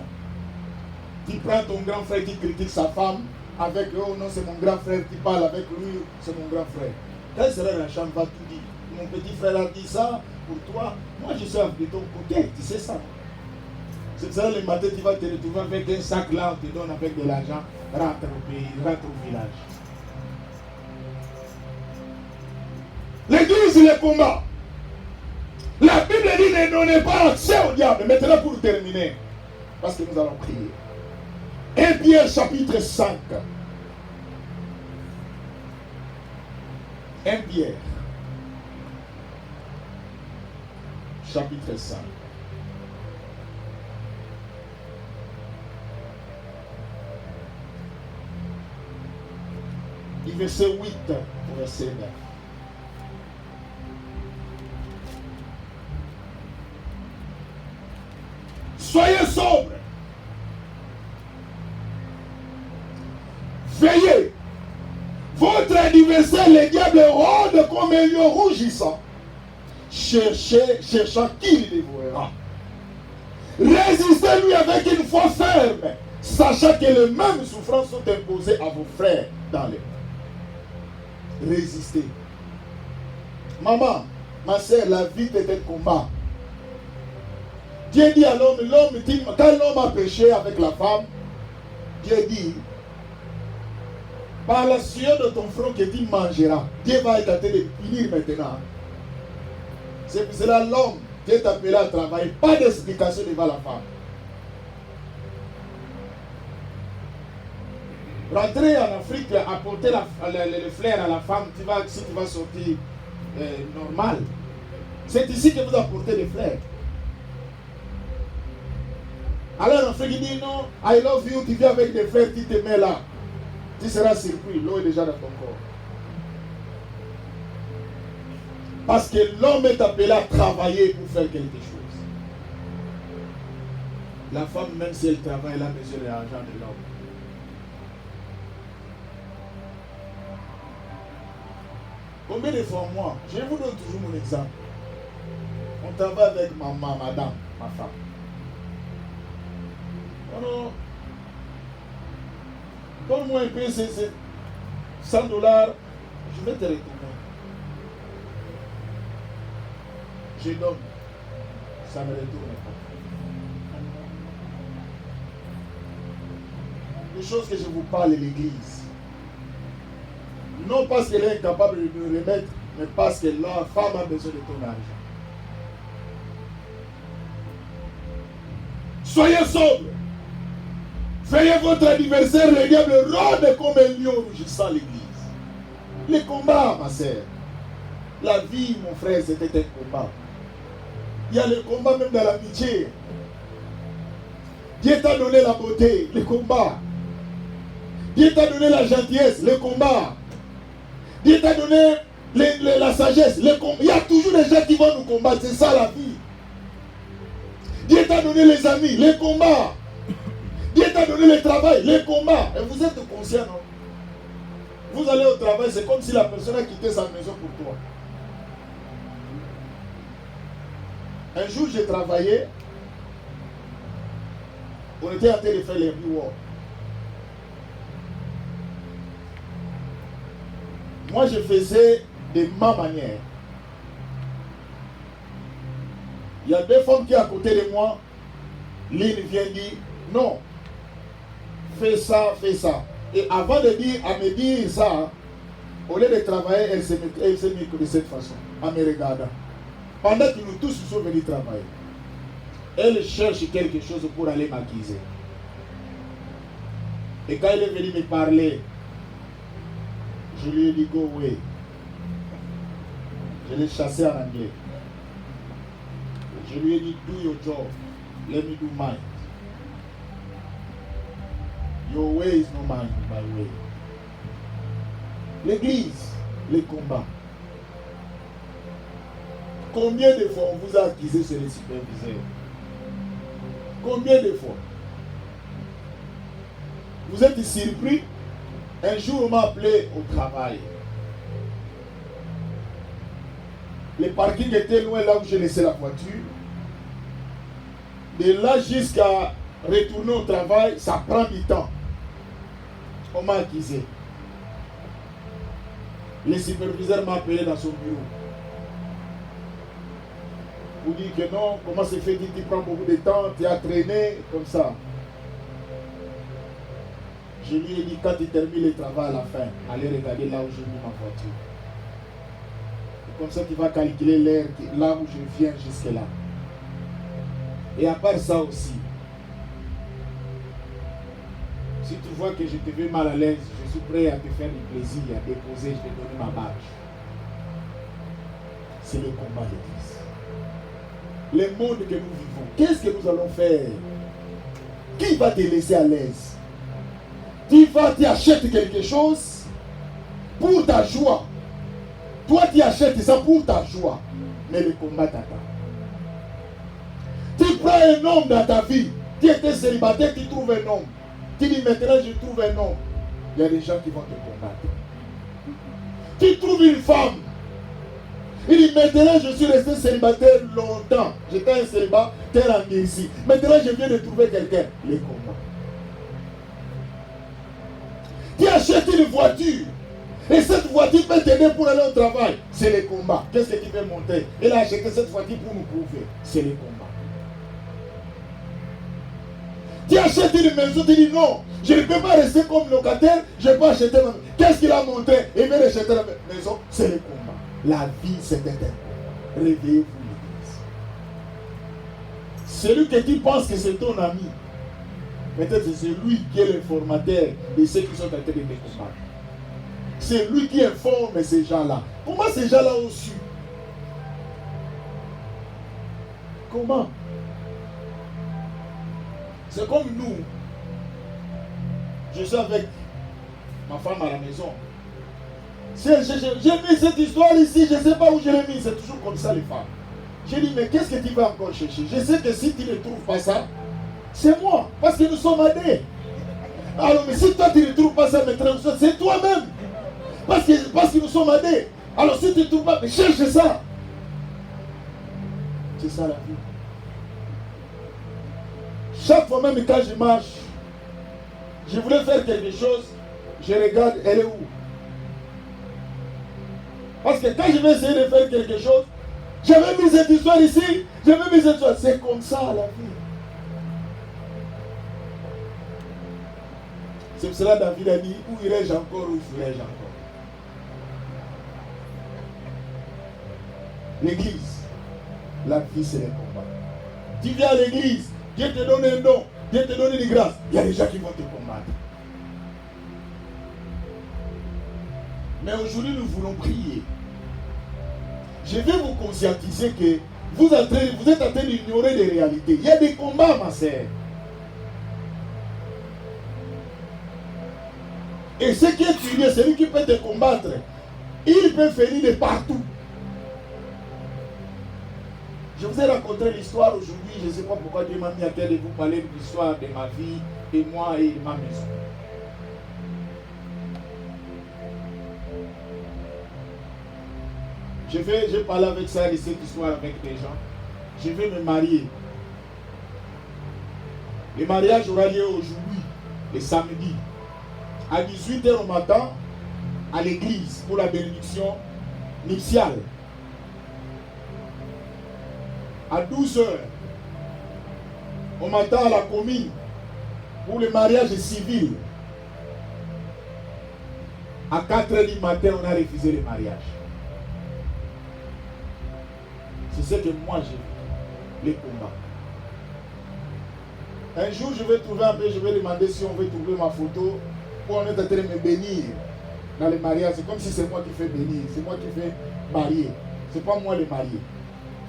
Tu prends ton grand frère qui critique sa femme, avec oh non, c'est mon grand frère, tu parles avec lui, c'est mon grand frère. Quand il sera dans la chambre, va tout dire. Mon petit frère a dit ça pour toi. Moi, je suis de ton côté, tu sais ça. C'est ça, le matin, tu vas te retrouver avec un sac là, on te donne avec de l'argent, rentre au pays, rentre au village. L'église, le combat. La Bible dit ne donnez pas accès au diable. Maintenant, pour terminer, parce que nous allons prier. 1 Pierre chapitre 5. 1 Pierre chapitre 5. Du verset 8 au verset 9. Soyez sobres. Veillez. Votre adversaire, le diable, rôde comme un lion rougissant, cherchant qui le dévorera. Résistez-lui avec une foi ferme, sachant que les mêmes souffrances sont imposées à vos frères dans les mondes. Résistez. Maman, ma soeur, la vie est un combat. Dieu dit à l'homme, quand l'homme a péché avec la femme, Dieu dit, par la sueur de ton front que tu mangeras, Dieu va être en train de punir maintenant. C'est pour cela l'homme, Dieu est appelé à travailler, pas d'explication devant la femme. Rentrer en Afrique, apporter le flair à la femme, si tu vas sortir normal. C'est ici que vous apportez les fleurs. Alors en Afrique, il dit non, I love you, tu viens avec des fleurs, tu te mets là. Tu seras surpris, l'eau est déjà dans ton corps. Parce que l'homme est appelé à travailler pour faire quelque chose. La femme, même si elle travaille, elle a besoin de l'argent de l'homme. Combien de fois moi, je vous donne toujours mon exemple. On travaille avec maman, madame, ma femme. Oh non. Donne-moi un peu, c'est $100, je vais te retourner. Je donne, ça ne me retourne pas. Les choses que je vous parle de l'église. Non parce qu'elle est incapable de me remettre, mais parce que la femme a besoin de ton argent. Soyez sobres. Veillez votre adversaire, le diable rôde comme un lion rugissant l'église. Les combats, ma sœur. La vie, mon frère, c'était un combat. Il y a le combat même dans l'amitié. Dieu t'a donné la beauté, le combat. Dieu t'a donné la gentillesse, le combat. Dieu t'a donné la sagesse, le combat. Il y a toujours des gens qui vont nous combattre, c'est ça la vie. Dieu t'a donné les amis, les combats. Dieu t'a donné le travail, les combats. Et vous êtes conscient, non? Vous allez au travail, c'est comme si la personne a quitté sa maison pour toi. Un jour, j'ai travaillé. On était en train de faire les rewards. Moi, je faisais de ma manière. Il y a deux femmes qui sont à côté de moi. L'une vient dire, non, fais ça, fais ça. Et avant de me dire ça, au lieu de travailler, elle s'est mise de cette façon, en me regardant. Pendant que nous tous sommes venus travailler. Elle cherche quelque chose pour aller m'accuser. Et quand elle est venue me parler, je lui ai dit go away. Je l'ai chassé en anglais. Je lui ai dit do your job. Let me do mine. Your way is not mine, my way. L'église, les combats. Combien de fois on vous a accusé sur les superviseurs? Combien de fois? Vous êtes surpris? Un jour, on m'a appelé au travail. Le parking était loin là où j'ai laissé la voiture. De là jusqu'à retourner au travail, ça prend du temps. On m'a accusé. Le superviseur m'a appelé dans son bureau. Pour dire que non, comment c'est fait, tu prends beaucoup de temps, tu as traîné, comme ça. Je lui ai dit, quand tu termines le travail à la fin, allez regarder là où j'ai mis ma voiture. Et comme ça, tu vas calculer l'heure, là où je viens jusque là. Et à part ça aussi, si tu vois que je te veux mal à l'aise, je suis prêt à te faire du plaisir, à déposer, je vais donner ma badge. C'est le combat de Christ. Le monde que nous vivons, qu'est-ce que nous allons faire? Qui va te laisser à l'aise? Tu achètes quelque chose pour ta joie. Toi, tu achètes ça pour ta joie. Mais le combat t'attend. Tu prends un homme dans ta vie. Tu étais célibataire, tu trouves un homme. Tu dis maintenant je trouve un homme. Il y a des gens qui vont te combattre. Tu trouves une femme. Il dit maintenant je suis resté célibataire longtemps. J'étais un célibataire en ici. Maintenant je viens de trouver quelqu'un. Les combats. Tu achètes une voiture. Et cette voiture peut t'aider pour aller au travail. C'est les combats. Qu'est-ce que tu veux monter? Il a acheté cette voiture pour nous prouver. C'est les combats. Tu achètes une maison, tu dis non, je ne peux pas rester comme locataire, je peux acheter ma maison. Qu'est-ce qu'il a montré? Il veut acheter la maison, c'est le combat. La vie, c'est un combat. Réveillez-vous, l'église. Celui que tu penses que c'est ton ami, peut-être c'est lui qui est le formateur de ceux qui sont en train de combattre. C'est lui qui informe ces gens-là. Comment ces gens-là ont su? Comment? C'est comme nous. Je suis avec ma femme à la maison. J'ai mis cette histoire ici, je ne sais pas où je l'ai mis. C'est toujours comme ça les femmes. J'ai dit, mais qu'est-ce que tu vas encore chercher? Je sais que si tu ne trouves pas ça, c'est moi. Parce que nous sommes aidés. Alors, mais si toi tu ne trouves pas ça, c'est toi-même. Parce que nous sommes aidés. Alors si tu ne trouves pas, mais cherche ça. C'est ça la vie. Chaque fois même quand je marche, je voulais faire quelque chose, je regarde, elle est où? Parce que quand je vais essayer de faire quelque chose, j'avais mis cette histoire ici, j'avais mis cette histoire. C'est comme ça la vie. C'est pour cela que David a dit, où irai-je encore, où fuirai-je encore? L'église, la vie c'est le combat. Tu viens à l'église, Dieu te donne un don, Dieu te donne une grâce. Il y a des gens qui vont te combattre. Mais aujourd'hui, nous voulons prier. Je vais vous conscientiser que vous êtes en train d'ignorer les réalités. Il y a des combats, ma sœur. Et ce qui est curieux, celui qui peut te combattre, il peut venir de partout. Je vous ai raconté l'histoire aujourd'hui, je ne sais pas pourquoi Dieu m'a mis à cœur de vous parler de l'histoire de ma vie, de moi et de ma maison. J'ai parlé avec ça de cette histoire avec des gens. Je vais me marier. Le mariage aura lieu aujourd'hui, le samedi, à 18h au matin, à l'église, pour la bénédiction nuptiale. À 12h au matin à la commune pour le mariage civil. À 4h du matin, on a refusé le mariage. C'est ce que moi j'ai vu, les combats. Un jour, je vais trouver un peu, je vais demander si on veut trouver ma photo pour on est en train de me bénir dans le mariage. C'est comme si c'est moi qui fais bénir, c'est moi qui fais marier. C'est pas moi le marié.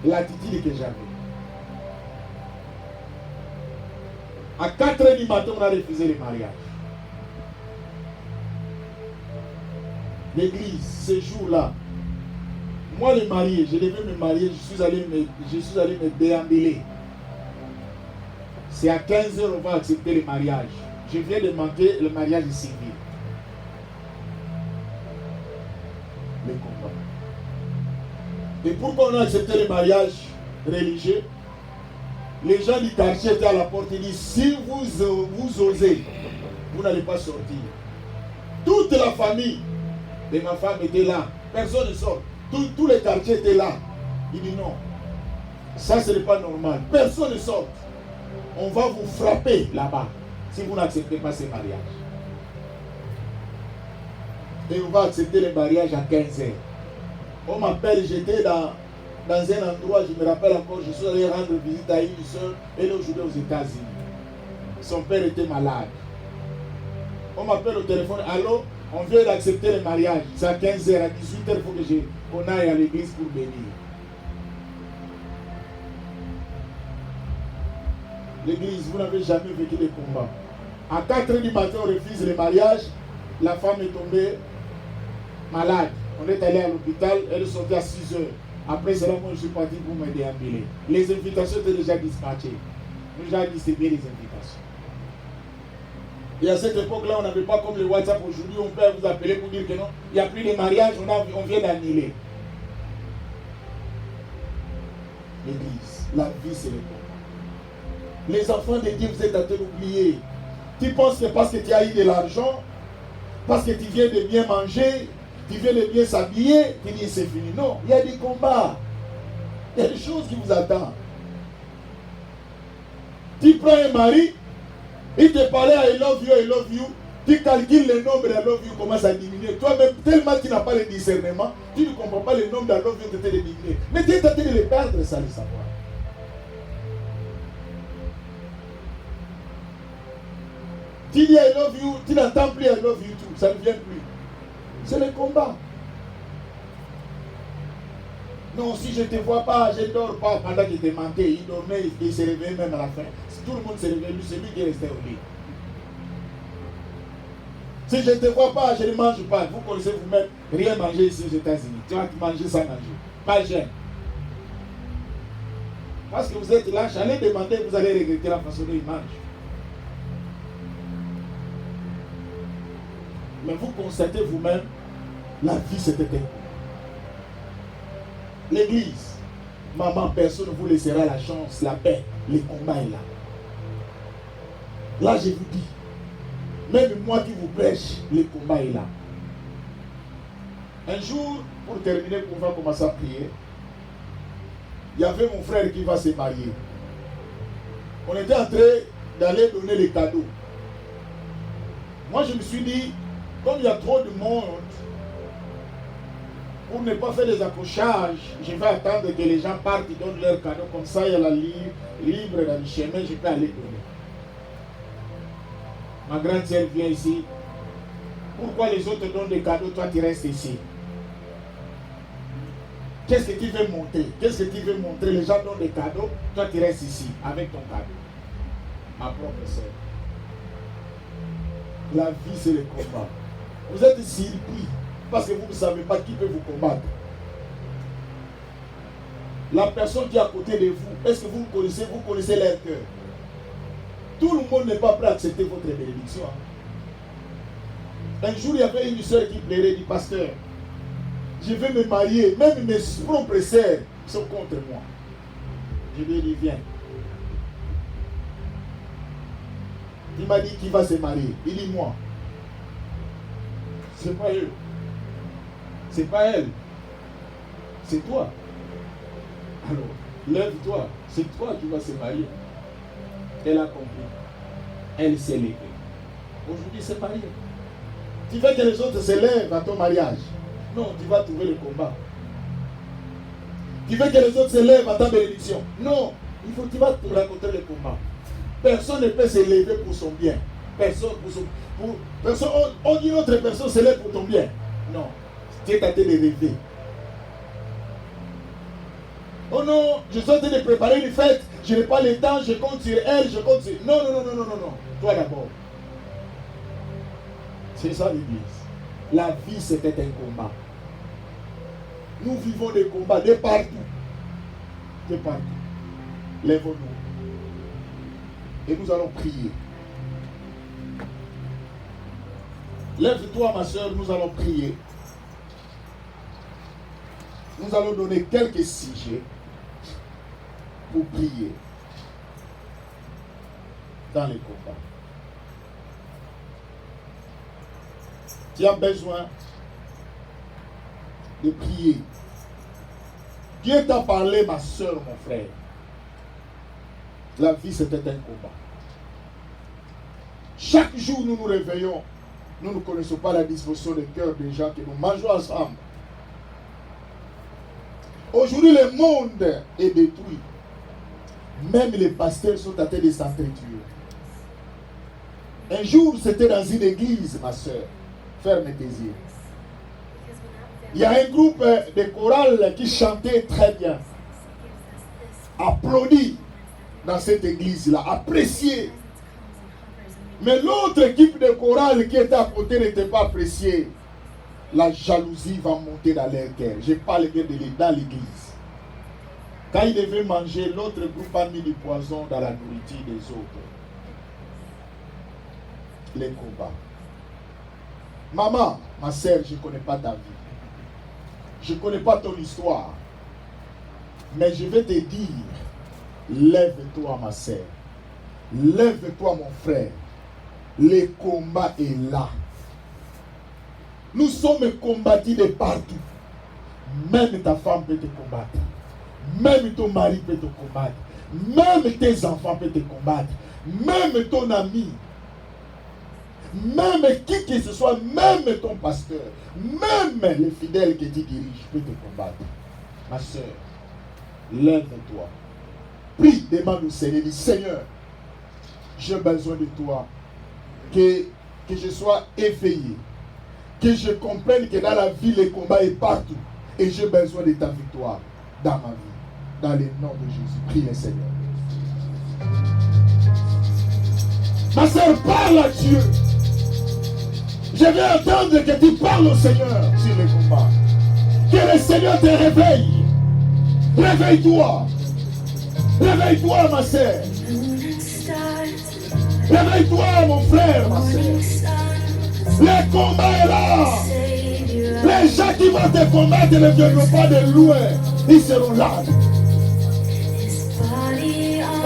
L'attitude que j'avais. À 4h du matin, on a refusé le mariage. L'église, ce jour-là, moi le marié, je devais me marier, je suis allé me déambuler. C'est à 15h on va accepter le mariage. Je viens de manquer le mariage civil. Le combat. Et pourquoi on a accepté le mariage religieux? Les gens du quartier étaient à la porte et disent, si vous osez, vous n'allez pas sortir. Toute la famille de ma femme était là. Personne ne sort. Tous les quartiers étaient là. Il dit non. Ça, ce n'est pas normal. Personne ne sort. On va vous frapper là-bas si vous n'acceptez pas ce mariage. Et on va accepter le mariage à 15h. On m'appelle, j'étais dans un endroit, je me rappelle encore, je suis allé rendre visite à une soeur, elle est aujourd'hui aux États-Unis. Son père était malade. On m'appelle au téléphone, allô, on vient d'accepter le mariage. C'est à 15h, à 18h, il faut qu'on aille à l'église pour bénir. L'église, vous n'avez jamais vécu de combat. À 4h du matin, on refuse le mariage. La femme est tombée malade. On est allé à l'hôpital, elle est sortie à 6h. Après cela, moi je suis parti pour me déambuler. Les invitations étaient déjà dispatchées. Nous avons distribué les invitations. Et à cette époque-là, on n'avait pas comme le WhatsApp aujourd'hui, on peut vous appeler pour dire que non, il n'y a plus de mariage, on vient d'annuler. L'église, la vie c'est le combat. Les enfants de Dieu, vous êtes en train d'oublier. Tu penses que parce que tu as eu de l'argent, parce que tu viens de bien manger, tu viens de bien s'habiller, tu dis c'est fini. Non, il y a des combats. Il y a des choses qui vous attendent. Tu prends un mari, Il te parlait I love you. Tu calcules le nombre de love you commence à diminuer. Toi-même, tellement tu n'as pas le discernement, tu ne comprends pas le nombre de love you qui te diminuer. Mais tu es tenté de les perdre sans le savoir. Tu dis I love you, tu n'entends plus I love you tout, ça ne vient plus. C'est le combat. Non, si je ne te vois pas, je ne dors pas pendant qu'il te mentait. Il dormait, il se réveillait même à la fin. Si tout le monde se réveille, c'est lui qui est resté au lit. Si je ne te vois pas, je ne mange pas. Vous connaissez vous-même, rien manger ici aux États-Unis. Tu vas manger sans manger. Pas gêne. Parce que vous êtes là, j'allais demander, vous allez regretter la façon dont il mange. Mais vous constatez vous-même, la vie c'était un coup. L'église, maman, personne ne vous laissera la chance, la paix, les combats est là. Là, je vous dis, même moi qui vous prêche, le combat est là. Un jour, pour terminer, on va commencer à prier. Il y avait mon frère qui va se marier. On était en train d'aller donner les cadeaux. Moi, je me suis dit, comme il y a trop de monde, pour ne pas faire des accrochages, je vais attendre que les gens partent, ils donnent leurs cadeaux. Comme ça, il y a la libre dans le chemin, je peux aller donner. Ma grande sœur vient ici. Pourquoi les autres donnent des cadeaux, toi tu restes ici? Qu'est-ce que tu veux montrer? Qu'est-ce que tu veux montrer? Les gens donnent des cadeaux, toi tu restes ici avec ton cadeau. Ma propre sœur. La vie c'est le combat. Vous êtes surpris parce que vous ne savez pas qui peut vous combattre. La personne qui est à côté de vous, est-ce que vous connaissez leur cœur? Tout le monde n'est pas prêt à accepter votre bénédiction. Un jour, il y avait une soeur qui plairait, dit, pasteur, je vais me marier, même mes propres sœurs sont contre moi. Je lui ai dit, viens. Il m'a dit qu'il va se marier. Il dit, moi. C'est pas eux. C'est pas elle. C'est toi. Alors, lève-toi. C'est toi qui vas se marier. Elle a compris. Elle s'est levée. Aujourd'hui, c'est marié. Tu veux que les autres se lèvent à ton mariage? Non, tu vas trouver le combat. Tu veux que les autres se lèvent à ta bénédiction? Non, tu vas te rencontrer le combat. Personne ne peut se lever pour son bien. Personne on dit autre personne se lève pour ton bien. Non, tu es tenté de rêver. Oh non, je suis en train de préparer une fête, je n'ai pas le temps, je compte sur elle, je compte sur... Non. Toi d'abord. C'est ça l'église. La vie c'était un combat. Nous vivons des combats de partout. De partout. Lèvons-nous. Et nous allons prier. Lève-toi ma soeur, nous allons prier. Nous allons donner quelques sujets pour prier dans les combats. Tu as besoin de prier. Dieu t'a parlé, ma soeur, mon frère. La vie, c'était un combat. Chaque jour, nous nous réveillons. Nous ne connaissons pas la disposition des cœurs des gens que nous mangeons ensemble. Aujourd'hui, le monde est détruit. Même les pasteurs sont en train de s'entretuer. Un jour, c'était dans une église, ma soeur. Ferme tes yeux. Il y a un groupe de chorales qui chantait très bien. Applaudi dans cette église-là. Apprécié. Mais l'autre équipe de chorale qui était à côté n'était pas appréciée. La jalousie va monter dans leur cœur. Je parle bien dans l'église. Quand ils devaient manger, l'autre groupe a mis du poison dans la nourriture des autres. Les combats. Maman, ma soeur, je ne connais pas ta vie. Je ne connais pas ton histoire. Mais je vais te dire, lève-toi ma soeur. Lève-toi mon frère. Le combat est là. Nous sommes combattus de partout. Même ta femme peut te combattre. Même ton mari peut te combattre. Même tes enfants peuvent te combattre. Même ton ami même qui que ce soit, même ton pasteur, même les fidèles que tu diriges, peut te combattre. Ma soeur, lève-toi. Prie, demande au Seigneur, dis Seigneur, j'ai besoin de toi. Que je sois éveillé. Que je comprenne que dans la vie, le combat est partout. Et j'ai besoin de ta victoire dans ma vie. Dans le nom de Jésus. Prie le Seigneur. Ma soeur, parle à Dieu. Je vais attendre que tu parles au Seigneur sur le combat. Que le Seigneur te réveille. Réveille-toi. Réveille-toi, ma soeur. Réveille-toi, mon frère, ma soeur. Le combat est là. Les gens qui vont te combattre ne viendront pas de loin. Ils seront là.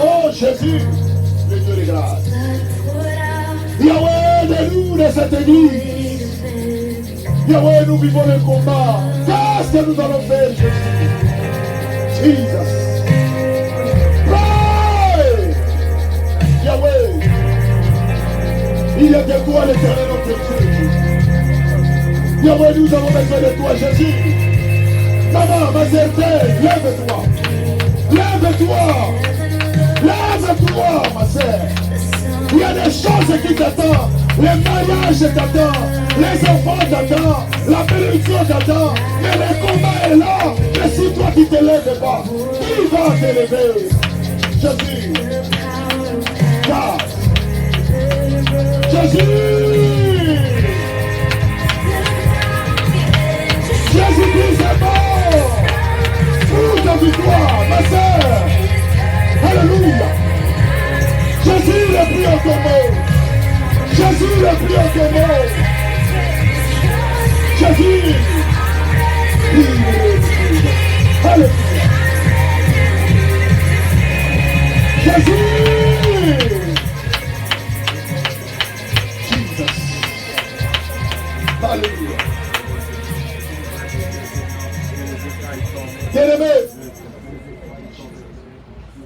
Oh Jésus, le Dieu de grâce. Yahweh, de nous de cette église. Yahweh, nous vivons le combat. Qu'est-ce que nous allons faire, Jésus? Jesus. Pray. Yahweh. Il y a de toi l'éternel notre Dieu. Yahweh, nous avons besoin de toi, Jésus. Maman, ma sœur, lève-toi. Lève-toi. Lève-toi, ma sœur. Il y a des choses qui t'attendent. Les mariages t'attendent. Les enfants t'attendent. La bénédiction t'attend. Mais le combat est là. Mais si toi tu ne te lèves pas, qui va te lever? Jésus. Car Jésus! Jésus-Christ est mort! Pour ta victoire, ma sœur! Alléluia! Jésus le prie en ton nom! Jésus le prie en ton nom! Jésus! Alléluia! Jésus! Alléluia. Bien-aimé,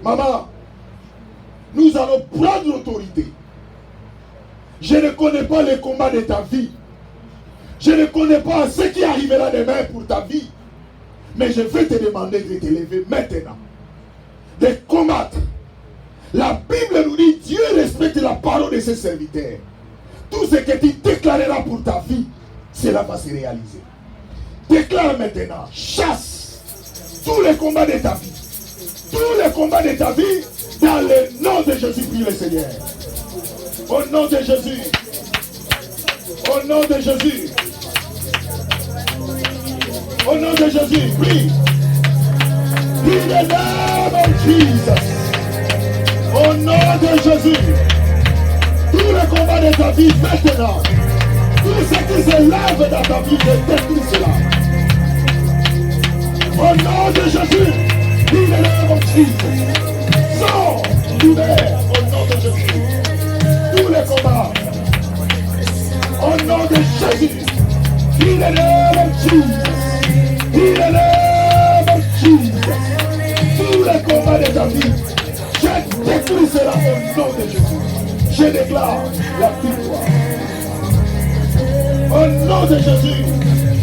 maman, nous allons prendre l'autorité. Je ne connais pas les combats de ta vie. Je ne connais pas ce qui arrivera demain pour ta vie. Mais je vais te demander de te lever maintenant. De combattre. La Bible nous dit, Dieu respecte la parole de ses serviteurs. Tout ce que tu déclareras pour ta vie, cela va se réaliser. Déclare maintenant, chasse tous les combats de ta vie. Tous les combats de ta vie, dans le nom de Jésus, prie le Seigneur. Au nom de Jésus. Au nom de Jésus. Au nom de Jésus, prie. Prie le nom de Jésus. Au nom de Jésus. Tous les combats de ta vie maintenant. Tout ce qui se lève dans ta vie, je détruis cela. Au nom de Jésus, il est là, mon Christ. Sors, libère, au nom de Jésus. Tous les combats. Au nom de Jésus, il est là, mon Christ. Il est là, mon Christ. Tous les combats de ta vie, je détruis cela au nom de Jésus. Je déclare la victoire. Au nom de Jésus,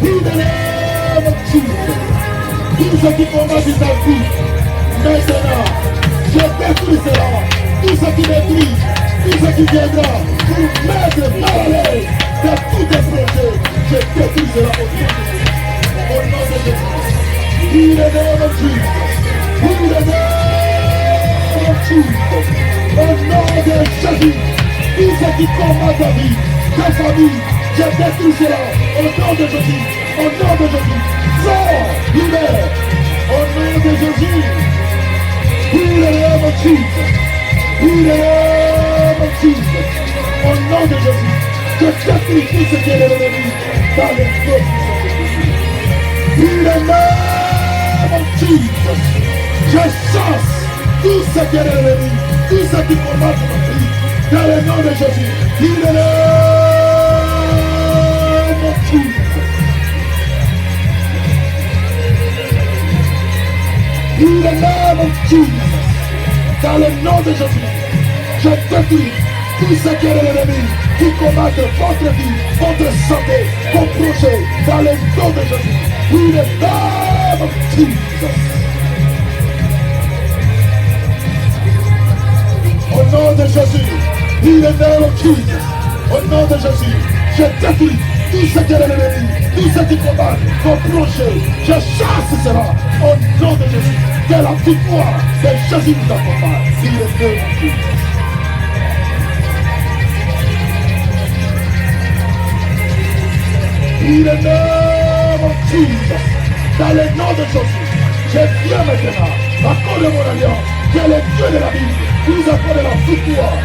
il élève tout ce qui combat sur ta vie. Maintenant, je détruis cela. Tout ce qui détruit, tout ce qui viendra pour mettre mal à l'aise dans tous tes projets, je détruis cela au nom de Jésus. Il élève Jésus. Il élève Jésus. Au nom de Jésus, tout ce qui combat ta vie, ta famille, je détruis cela au nom de Jésus, au nom de Jésus. Sors, libère, au nom de Jésus. Il est mon Christ, il est mon Christ. Au nom de Jésus, je détruis tout ce qui est l'ennemi dans le nom de Jésus. Il est mon Christ. Je chasse tout ce qui est l'ennemi, tout ce qui combat ma vie dans le nom de Jésus. Il est mon Christ. Il est là, mon Christ. Dans le nom de Jésus, je détruis tout ce qui est l'ennemi qui combattent votre vie, votre santé, vos projets, dans le nom de Jésus. In the name of Jesus. Au nom de Jésus, in the name of Jesus. Au nom de Jésus, je détruis tout ce qui est l'ennemi, tout ce qui combat vos projets. Je chasse cela au nom de Jésus. Que la victoire de Jésus nous accompagne. In the name of Jesus. In the name of Jesus. Dans le nom de Jésus, je viens maintenant, accorde mon alliance, que le Dieu de la Bible vous accorde la victoire.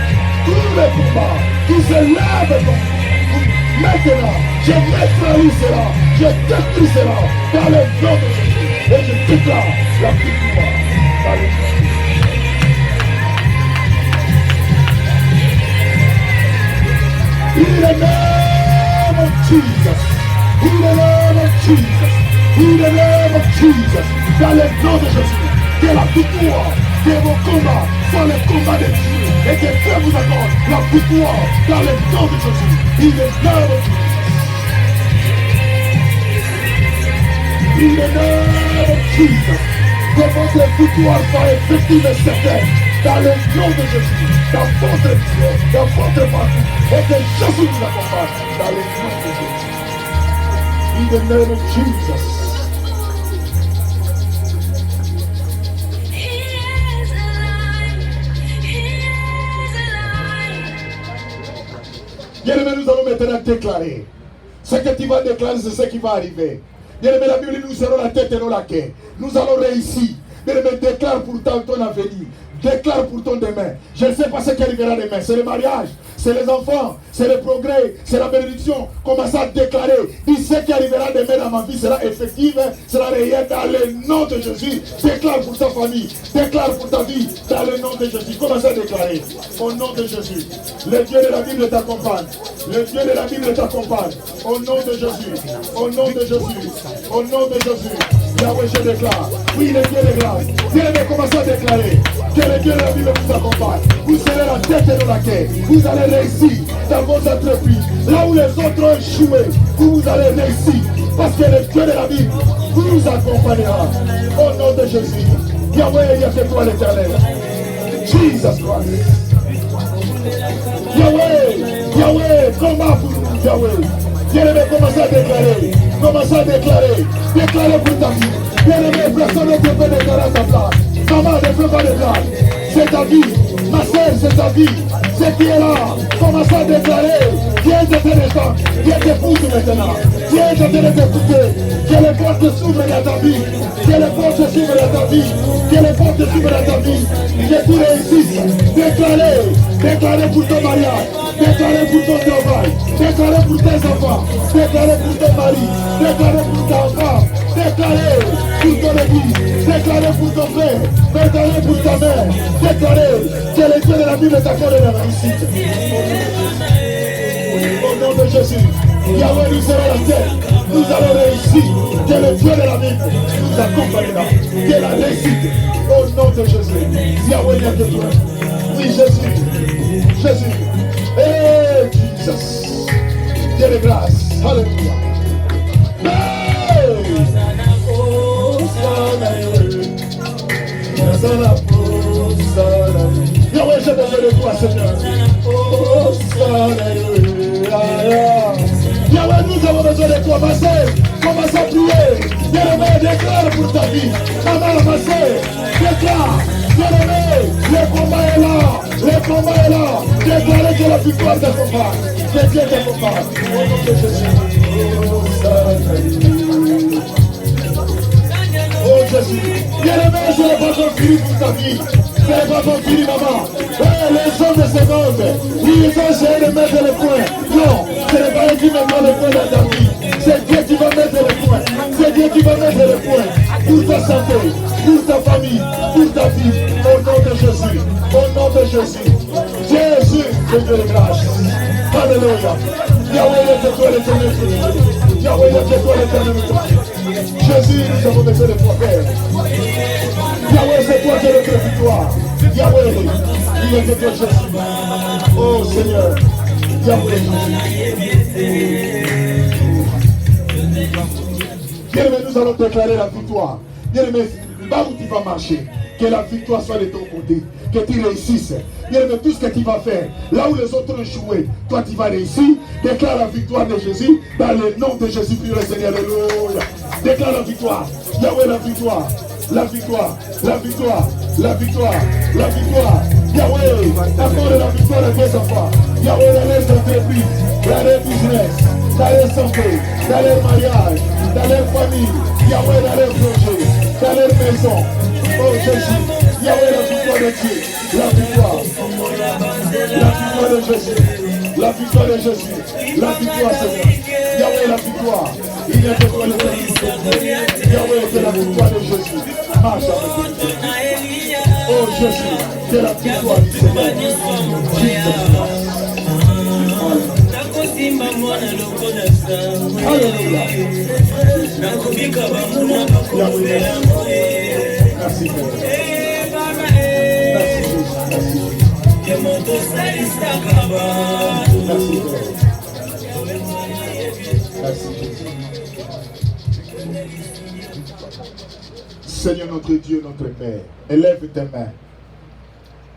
Tous les combats qui se lèvent contre vous. Maintenant, je neutralise cela, je détruis cela dans le nom de Jésus. Et je déclare la victoire dans le nom de Jésus. In the name of Jesus. In the name of Jesus. In the name of Jesus. Dans le nom de Jésus. Que la victoire de vos combats soit le combat de Dieu. Et que Dieu vous accorde la victoire dans le nom de Jésus. In the name of Jesus. In the name of Jesus. Que votre victoire soit effective et certaine. Dans le nom de Jésus. Dans votre vie, dans votre partie. Et que Jésus vous accompagne. Dans le nom de Jésus. In the name of Jesus. Bien-aimé, nous allons maintenant déclarer. Ce que tu vas déclarer, c'est ce qui va arriver. Bien-aimé, la Bible, nous serons la tête et non la queue. Nous allons réussir. Bien-aimé, déclare pour ton avenir. Déclare pour ton demain. Je ne sais pas ce qui arrivera demain. C'est le mariage, c'est les enfants, c'est le progrès, c'est la bénédiction. Commence à déclarer. Dis ce qui arrivera demain dans ma vie sera effectif, sera réel dans le nom de Jésus. Déclare pour ta famille, déclare pour ta vie dans le nom de Jésus. Commence à déclarer au nom de Jésus. Le Dieu de la Bible t'accompagne. Le Dieu de la Bible t'accompagne. Au nom de Jésus. Au nom de Jésus. Au nom de Jésus. Yahweh, je déclare. Oui, le Dieu de grâce. Bien-aimé, commencez à déclarer. Que le Dieu de la Bible vous accompagne. Vous serez la tête et non la queue. Vous allez réussir dans vos entreprises. Là où les autres ont échoué, vous allez réussir. Parce que le Dieu de la Bible vous accompagnera. Au nom de Jésus. Yahweh, il y a que toi l'éternel. Jesus Christ. Yahweh, Yahweh, combat pour nous, Yahweh. Bien-aimé, commencez à déclarer. Commencez à déclarer. Déclarez pour ta vie. Bien-aimé, personne ne peut déclarer à ta place. Maman ne peut pas déclarer. C'est ta vie. Ma soeur, c'est ta vie. C'est qui est là. Commence à déclarer. Dieu t'intéressant. Dieu t'écoute maintenant. Dieu est en train de t'écouter. Que les portes s'ouvrent dans ta vie. Que les portes s'ouvrent dans ta vie. Que les portes s'ouvrent dans ta vie. Que tu réussisses. Déclarez. Déclarez pour ton mariage. Déclarez pour ton travail. Déclarez pour tes enfants. Déclarez pour ton mari. Déclarez pour ta femme. Déclarez pour ton église. Déclarez pour ton frère. Déclarez pour ta mère. Déclarez que le Dieu de la Bible t'accorde la réussite. Au nom de Jésus, Yahweh nous sera la tête. Nous allons réussir. Que le Dieu de la Bible nous accompagnera. Que la réussite. Au nom de Jésus. Yahweh, il y a que toi. Oui, Jésus. Jésus. Hey, Jesus. Dieu de grâce. Alléluia. Yahweh, j'ai besoin de toi, Seigneur. Yahweh, nous avons besoin de toi, ma soeur. Commence à prier. Bien-aimé, déclare pour ta vie. Maman, ma soeur, déclare. Bien-aimé, le combat est là. Le combat est là. Déclarez que la victoire t'accompagne. Que Dieu t'accompagne. Au nom de Jésus. Oh Jésus, bien-aimé, ce n'est pas ton fini pour ta vie. Ce n'est pas ton fini, maman. Ouais, les hommes de ce monde, ils ont essayé de mettre le point. Non, ce n'est pas eux qui mettent le point dans ta vie. C'est Dieu qui va mettre le point. C'est Dieu qui va mettre le point. Pour ta santé, pour ta famille, pour ta vie. Au nom de Jésus. Au nom de Jésus. Jésus, je te le grâce. Alléluia. Yahweh, il est toi l'éternel. Yahweh, il est toi l'éternel. Jésus, nous avons besoin de toi, Père. Yahweh, c'est toi qui es notre victoire. Yahweh, il est de toi, Jésus. Oh Seigneur. Yahweh. Bien-aimé, nous allons déclarer la victoire. Bien-aimé, là où tu vas marcher, que la victoire soit de ton côté, que tu réussisses. Bien-aimé, tout ce que tu vas faire, là où les autres ont échoué, toi tu vas réussir. Déclare la victoire de Jésus dans le nom de Jésus, puis le Seigneur. Alléluia. Déclare la victoire. Yahweh, la victoire. La victoire, la victoire, la victoire, la victoire. Yahweh, accorde la victoire à tes enfants. Yahweh, dans les entreprises, dans les business, dans les santé, dans les mariages, dans les familles. Yahweh, dans les projets, dans les maisons. Oh Jésus, Yahweh, la victoire de Dieu. La victoire. La victoire de Jésus. La victoire de Jésus. La victoire, Seigneur. Yahweh, la victoire. Il y a que toi le Seigneur. Yahweh, c'est la victoire de Jésus. Marche avec nous. Oh Jésus, c'est la victoire du Seigneur. Alléluia. Merci Père. Merci Jésus. Merci. Merci Jésus. Seigneur notre Dieu, notre Père, élève tes mains.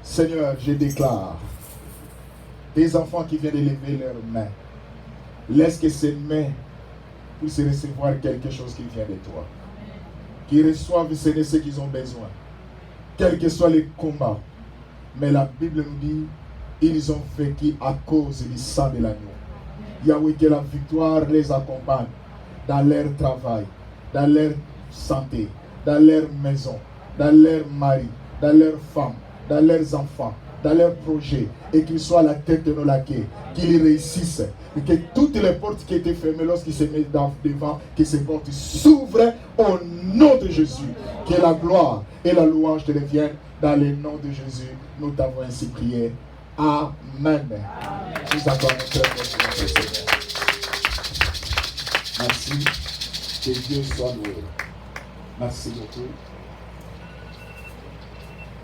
Seigneur, je déclare des enfants qui viennent élever leurs mains. Laisse que ces mains puissent recevoir quelque chose qui vient de toi. Qu'ils reçoivent ce qu'ils ont besoin. Quel que soit le combat. Mais la Bible nous dit, ils ont vécu à cause du sang de l'agneau. Yahweh, que la victoire les accompagne dans leur travail, dans leur santé, dans leur maison, dans leur mari, dans leurs femmes, dans leurs enfants, dans leurs projets, et qu'ils soient à la tête de nos laquais, qu'ils réussissent, et que toutes les portes qui étaient fermées lorsqu'ils se mettent devant, que ces portes s'ouvrent au nom de Jésus. Que la gloire et la louange te reviennent dans le nom de Jésus. Nous t'avons ainsi prié. Amen. Nous accordons notre Seigneur. Merci. Que Dieu soit loué. Merci beaucoup.